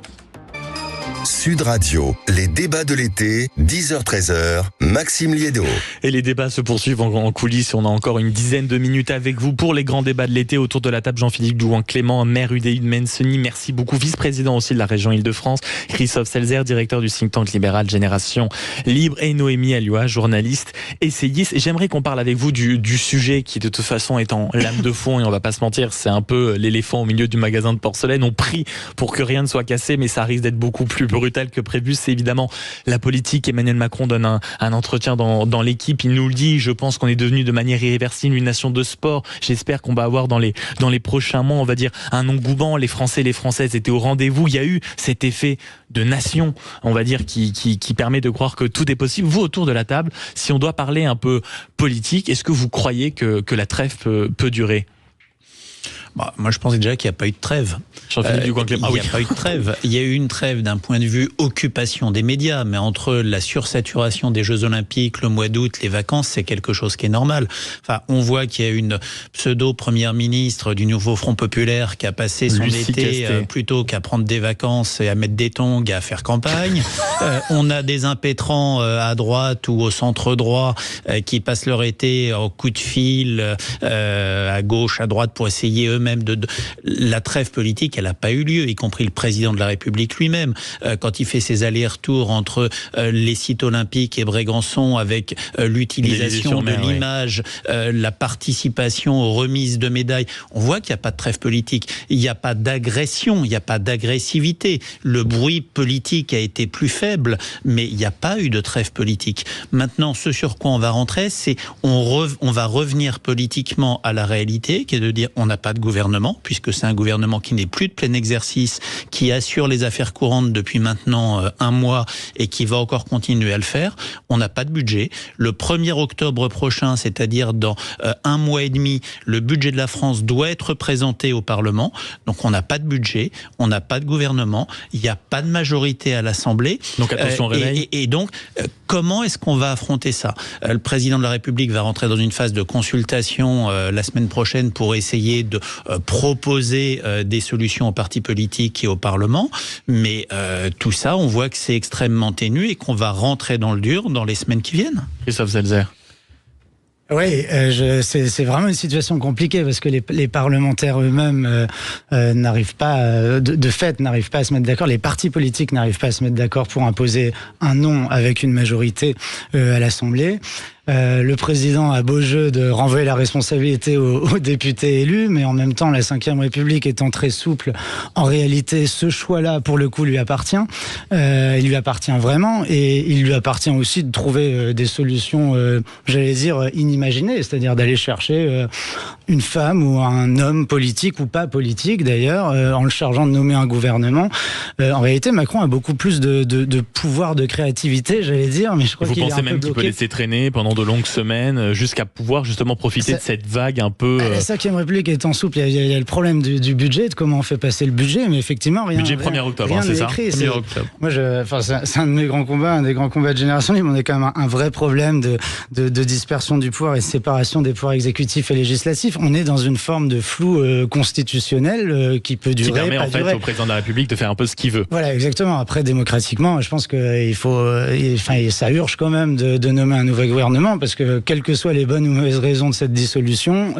Sud Radio, les débats de l'été, 10h-13h, Maxime Liédo. Et les débats se poursuivent en coulisses. On a encore une dizaine de minutes avec vous pour les grands débats de l'été. Autour de la table, Jean-Philippe Douan-Clément, maire UDI de Maine-Cenis. Merci beaucoup. Vice-président aussi de la région Île-de-France. Christophe Selzer, directeur du think tank libéral Génération Libre. Et Noémie Alioua, journaliste, essayiste. Et j'aimerais qu'on parle avec vous du sujet qui, de toute façon, est en lame de fond. Et on va pas se mentir, c'est un peu l'éléphant au milieu du magasin de porcelaine. On prie pour que rien ne soit cassé, mais ça risque d'être beaucoup plus brutal que prévu. C'est évidemment la politique. Emmanuel Macron donne un entretien dans l'équipe. Il nous le dit, je pense qu'on est devenu de manière irréversible une nation de sport. J'espère qu'on va avoir dans les prochains mois, on va dire, un engouement. Les Français, les Françaises étaient au rendez-vous. Il y a eu cet effet de nation, on va dire, qui permet de croire que tout est possible. Vous, autour de la table, si on doit parler un peu politique, est-ce que vous croyez que la trêve peut durer ? Moi, je pense déjà qu'il n'y a pas eu de trêve. Il n'y a pas eu de trêve. Il y a eu une trêve d'un point de vue occupation des médias, mais entre la sursaturation des Jeux Olympiques, le mois d'août, les vacances, c'est quelque chose qui est normal. Enfin, on voit qu'il y a une pseudo-première ministre du nouveau Front Populaire qui a passé son été plutôt qu'à prendre des vacances et à mettre des tongs à faire campagne. On a des impétrants à droite ou au centre droit qui passent leur été au coup de fil à gauche, à droite pour essayer eux-mêmes la trêve politique, elle n'a pas eu lieu, y compris le président de la République lui-même, quand il fait ses allers-retours entre les sites olympiques et Brégançon, avec l'utilisation de l'image, la participation aux remises de médailles. On voit qu'il n'y a pas de trêve politique, il n'y a pas d'agression, il n'y a pas d'agressivité. Le bruit politique a été plus faible, mais il n'y a pas eu de trêve politique. Maintenant, ce sur quoi on va rentrer, c'est on va revenir politiquement à la réalité, qui est de dire on n'a pas de gouvernement, puisque c'est un gouvernement qui n'est plus de plein exercice, qui assure les affaires courantes depuis maintenant un mois et qui va encore continuer à le faire. On n'a pas de budget. Le 1er octobre prochain, c'est-à-dire dans un mois et demi, le budget de la France doit être présenté au Parlement. Donc on n'a pas de budget, on n'a pas de gouvernement, il n'y a pas de majorité à l'Assemblée. Donc attention au réveil. Et donc, comment est-ce qu'on va affronter ça ? Le président de la République va rentrer dans une phase de consultation la semaine prochaine pour essayer de proposer des solutions aux partis politiques et au Parlement, mais tout ça, on voit que c'est extrêmement ténu et qu'on va rentrer dans le dur dans les semaines qui viennent. Christophe Selzer. Oui, c'est vraiment une situation compliquée parce que les parlementaires eux-mêmes n'arrivent pas, de fait, n'arrivent pas à se mettre d'accord. Les partis politiques n'arrivent pas à se mettre d'accord pour imposer un non avec une majorité à l'Assemblée. Le président a beau jeu de renvoyer la responsabilité aux députés élus, mais en même temps, la Ve République étant très souple, en réalité, ce choix-là, pour le coup, lui appartient. Il lui appartient vraiment, et il lui appartient aussi de trouver des solutions, j'allais dire, inimaginées, c'est-à-dire d'aller chercher une femme ou un homme politique ou pas politique, d'ailleurs, en le chargeant de nommer un gouvernement. En réalité, Macron a beaucoup plus de pouvoir de créativité, j'allais dire, mais je crois qu'il est un peu bloqué. Vous pensez même qu'il peut laisser traîner pendant de longues semaines jusqu'à pouvoir justement profiter de cette vague un peu... La Ve République étant souple, il y a le problème du budget, de comment on fait passer le budget, mais effectivement, rien... Budget 1er octobre, c'est ça ? 1er octobre. Moi, c'est un de mes grands combats, un des grands combats de Génération Libre. On a quand même un vrai problème de dispersion du pouvoir et de séparation des pouvoirs exécutifs et législatifs. On est dans une forme de flou constitutionnel qui peut durer, qui permet en fait au président de la République de faire un peu ce qu'il veut. Voilà, exactement. Après, démocratiquement, je pense que ça urge quand même de nommer un nouveau gouvernement gouvernement, parce que quelles que soient les bonnes ou mauvaises raisons de cette dissolution,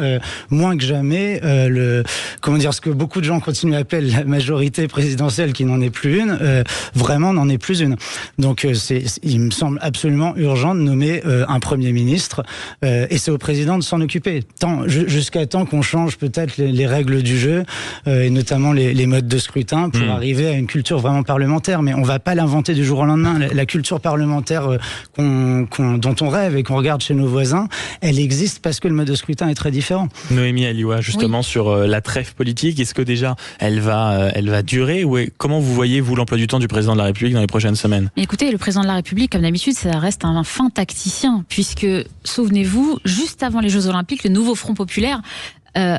moins que jamais, ce que beaucoup de gens continuent à appeler la majorité présidentielle, qui n'en est plus une, vraiment n'en est plus une. Donc il me semble absolument urgent de nommer un Premier ministre, et c'est au président de s'en occuper, jusqu'à temps qu'on change peut-être les règles du jeu, et notamment les modes de scrutin, pour arriver à une culture vraiment parlementaire. Mais on va pas l'inventer du jour au lendemain. La culture parlementaire dont on rêve et qu'on regarde chez nos voisins, elle existe parce que le mode de scrutin est très différent. Noémie Alioua, justement, sur la trêve politique, est-ce que déjà elle va durer, ou comment vous voyez, vous, l'emploi du temps du président de la République dans les prochaines semaines? Écoutez, le président de la République, comme d'habitude, ça reste un fin tacticien, puisque, souvenez-vous, juste avant les Jeux Olympiques, le nouveau Front Populaire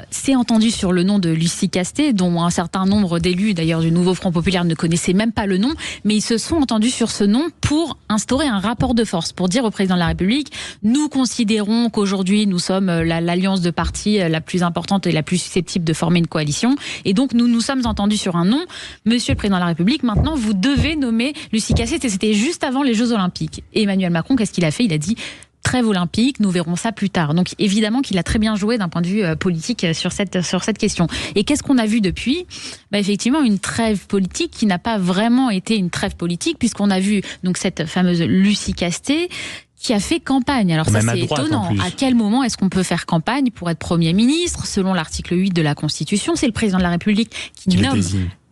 s'est entendu sur le nom de Lucie Castet, dont un certain nombre d'élus, d'ailleurs du nouveau Front Populaire, ne connaissaient même pas le nom, mais ils se sont entendus sur ce nom pour instaurer un rapport de force, pour dire au président de la République: nous considérons qu'aujourd'hui nous sommes l'alliance de partis la plus importante et la plus susceptible de former une coalition, et donc nous nous sommes entendus sur un nom. Monsieur le président de la République, maintenant vous devez nommer Lucie Castet, et c'était juste avant les Jeux Olympiques. Et Emmanuel Macron, qu'est-ce qu'il a fait? Il a dit: trêve olympique, nous verrons ça plus tard. Donc évidemment qu'il a très bien joué d'un point de vue politique sur cette question. Et qu'est-ce qu'on a vu depuis ? Effectivement, une trêve politique qui n'a pas vraiment été une trêve politique, puisqu'on a vu donc cette fameuse Lucie Castet qui a fait campagne. Alors ça, c'est étonnant. À quel moment est-ce qu'on peut faire campagne pour être Premier ministre? Selon l'article 8 de la Constitution, c'est le président de la République qui nomme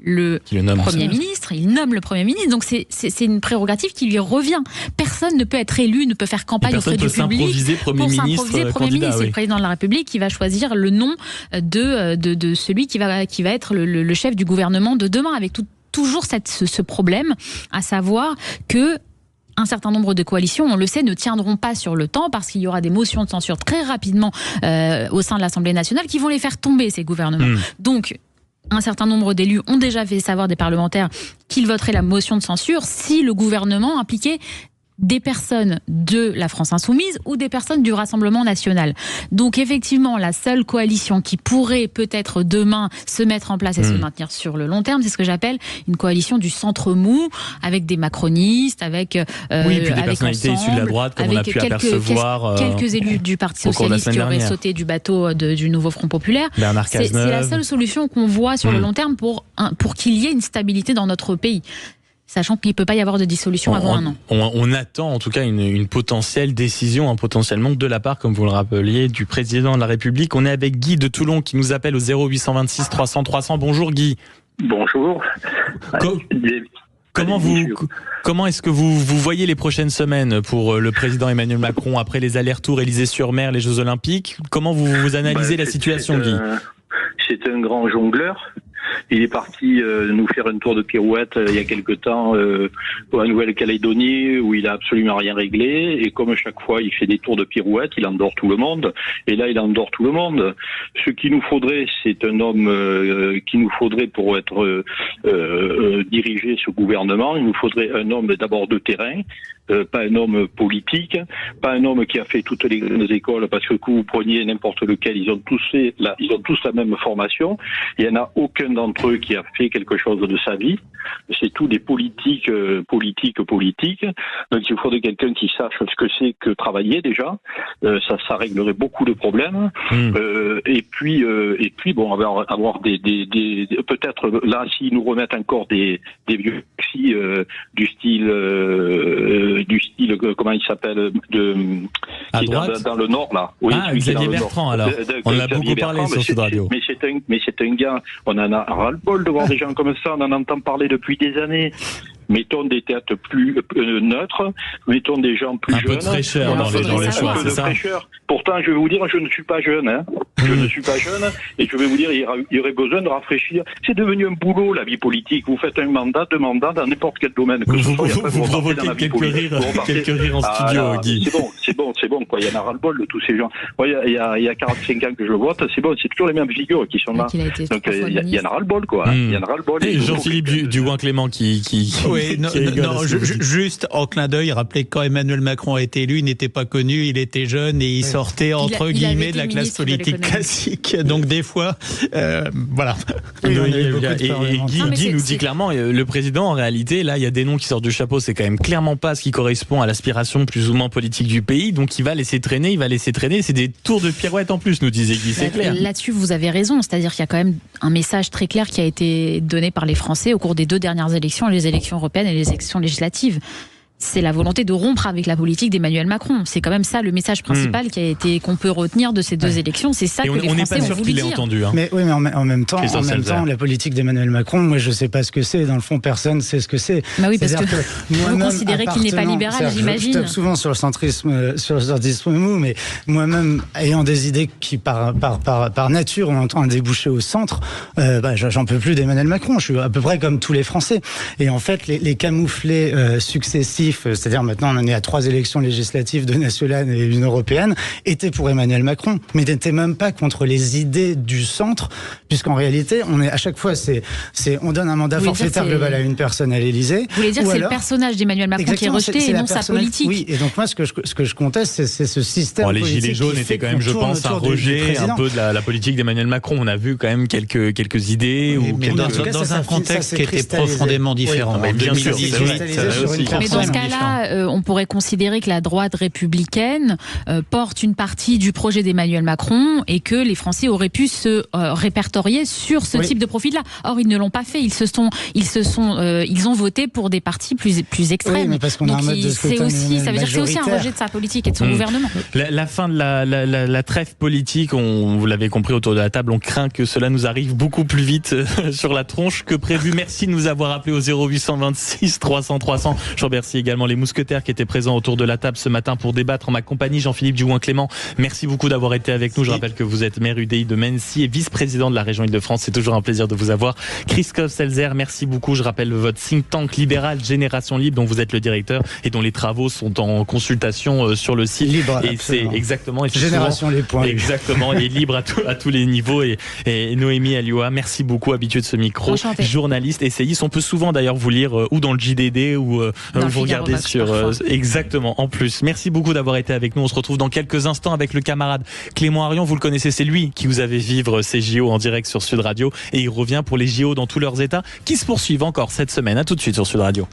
le Premier ministre, il nomme le Premier ministre, donc c'est une prérogative qui lui revient. Personne ne peut être élu, ne peut faire campagne auprès du public pour s'improviser Premier ministre. C'est le président de la République qui va choisir le nom de celui qui va être le chef du gouvernement de demain, avec toujours ce problème, à savoir que un certain nombre de coalitions, on le sait, ne tiendront pas sur le temps, parce qu'il y aura des motions de censure très rapidement au sein de l'Assemblée nationale qui vont les faire tomber, ces gouvernements. Donc un certain nombre d'élus ont déjà fait savoir des parlementaires qu'ils voteraient la motion de censure si le gouvernement impliquait des personnes de la France Insoumise ou des personnes du Rassemblement National. Donc effectivement, la seule coalition qui pourrait peut-être demain se mettre en place et se maintenir sur le long terme, c'est ce que j'appelle une coalition du centre mou, avec des macronistes, avec puis des personnalités issues de la droite, comme on a pu apercevoir quelques élus du Parti Socialiste qui auraient sauté du bateau du nouveau Front Populaire. Bernard Cazeneuve. C'est la seule solution qu'on voit sur le long terme pour qu'il y ait une stabilité dans notre pays, sachant qu'il ne peut pas y avoir de dissolution avant un an. On attend en tout cas une potentielle décision, potentiellement de la part, comme vous le rappeliez, du président de la République. On est avec Guy de Toulon qui nous appelle au 0826 300 300. Bonjour Guy. Bonjour. Comment est-ce que vous voyez les prochaines semaines pour le président Emmanuel Macron, après les allers-retours Élysée-sur-Mer, les Jeux Olympiques? Comment vous analysez la situation, Guy? C'est un grand jongleur. Il est parti nous faire un tour de pirouette il y a quelque temps en Nouvelle-Calédonie, où il a absolument rien réglé, et comme chaque fois il fait des tours de pirouette, il endort tout le monde, et là il endort tout le monde. Ce qu'il nous faudrait, c'est un homme qu'il nous faudrait pour être diriger ce gouvernement. Il nous faudrait un homme d'abord de terrain, pas un homme politique, pas un homme qui a fait toutes les grandes écoles, parce que vous preniez n'importe lequel, ils ont tous la même formation. Il n'y en a aucun d'entre eux qui a fait quelque chose de sa vie. C'est tout des politiques. Donc il faudrait quelqu'un qui sache ce que c'est que travailler déjà. Ça réglerait beaucoup de problèmes. Et puis bon, on va avoir des peut-être là, s'ils nous remettent encore des vieux taxis du style comment il s'appelle, à droite, dans le nord là. Oui, Xavier Bertrand. Alors, on en a beaucoup parlé sur Sud Radio. Mais c'est un gars, on en a ras-le-bol de voir des gens comme ça, on en entend parler depuis des années. Mettons des têtes plus neutres, mettons des gens plus jeunes. Un peu de fraîcheur dans les choix, c'est ça. Pourtant, je vais vous dire, je ne suis pas jeune. Je ne suis pas jeune, et je vais vous dire, il y aurait besoin de rafraîchir. C'est devenu un boulot, la vie politique. Vous faites un mandat, deux mandats dans n'importe quel domaine. Vous provoquez quelques rires en studio, Guy. C'est bon, quoi. Il y en a ras-le-bol de tous ces gens. Moi, il y a 45 ans que je vote, c'est bon, c'est toujours les mêmes figures qui sont là. Donc, il y en a ras-le-bol, quoi. Il y en a ras-le-bol. Et Jean-Philippe Dugouin-Clément qui Oui, juste en clin d'œil, rappelez que quand Emmanuel Macron a été élu, il n'était pas connu, il était jeune et il sortait entre guillemets de la classe politique classique. Donc des fois, voilà. Oui, et Guy nous dit clairement, le président en réalité, là il y a des noms qui sortent du chapeau, c'est quand même clairement pas ce qui correspond à l'aspiration plus ou moins politique du pays, donc il va laisser traîner, c'est des tours de pirouette en plus, nous disait Guy, c'est clair. Là-dessus vous avez raison, c'est-à-dire qu'il y a quand même un message très clair qui a été donné par les Français au cours des 2 dernières élections, les élections européennes et les élections législatives. C'est la volonté de rompre avec la politique d'Emmanuel Macron. C'est quand même ça le message principal qu'on peut retenir de ces 2 élections. C'est ça que les Français ont voulu dire. Entendu, hein. Mais en même temps, la politique d'Emmanuel Macron, moi je sais pas ce que c'est. Dans le fond, personne ne sait ce que c'est. Bah oui, parce que vous considérez qu'il n'est pas libéral, j'imagine. Je tape souvent sur le centrisme mou, mais moi-même ayant des idées qui par nature ont un débouché au centre, j'en peux plus d'Emmanuel Macron. Je suis à peu près comme tous les Français. Et en fait, les camouflets successifs, c'est-à-dire maintenant on en est à 3 élections législatives, 2 nationales et 1 européenne, étaient pour Emmanuel Macron, mais n'étaient même pas contre les idées du centre, puisqu'en réalité, on est à chaque fois, on donne un mandat forfaitaire global à une personne à l'Élysée. Vous voulez dire que c'est le personnage d'Emmanuel Macron qui est rejeté et non sa politique. Oui, et donc moi ce que je conteste, c'est ce système les politique. Gilets jaunes étaient quand même, je pense, un rejet un peu de la politique d'Emmanuel Macron. On a vu quand même quelques idées. Mais dans un contexte qui était profondément différent. Mais bien sûr, mais dans ce cas-là, on pourrait considérer que la droite républicaine porte une partie du projet d'Emmanuel Macron et que les Français auraient pu se répertorier sur ce type de profil-là. Or, ils ne l'ont pas fait. Ils ont voté pour des partis plus extrêmes. Oui, mais parce qu'on a un mode de scrutin ça veut dire que c'est aussi un rejet de sa politique et de son gouvernement. La fin de la trêve politique, vous l'avez compris autour de la table, on craint que cela nous arrive beaucoup plus vite sur la tronche que prévu. Merci de nous avoir appelé au 0826 300 300. Je remercie également les mousquetaires qui étaient présents autour de la table ce matin pour débattre en ma compagnie. Jean-Philippe Dujouin-Clément, merci beaucoup d'avoir été avec nous. Je rappelle que vous êtes maire UDI de Mennecy et vice-président de la région Île-de-France. C'est toujours un plaisir de vous avoir. Christophe Selzer, merci beaucoup. Je rappelle votre think tank libéral Génération Libre dont vous êtes le directeur et dont les travaux sont en consultation sur le site. Libre, et c'est exactement. Et Génération les points. Exactement. Et libre à tous les niveaux. Et Noémie Alioua, merci beaucoup, habituée de ce micro. Enchantée. Journaliste, essayiste. On peut souvent d'ailleurs vous lire ou dans le JDD ou vous regardez sur exactement en plus. Merci beaucoup d'avoir été avec nous. On se retrouve dans quelques instants avec le camarade Clément Arion. Vous le connaissez, c'est lui qui vous avait vivre ces JO en direct sur Sud Radio et il revient pour les JO dans tous leurs états qui se poursuivent encore cette semaine. À tout de suite sur Sud Radio.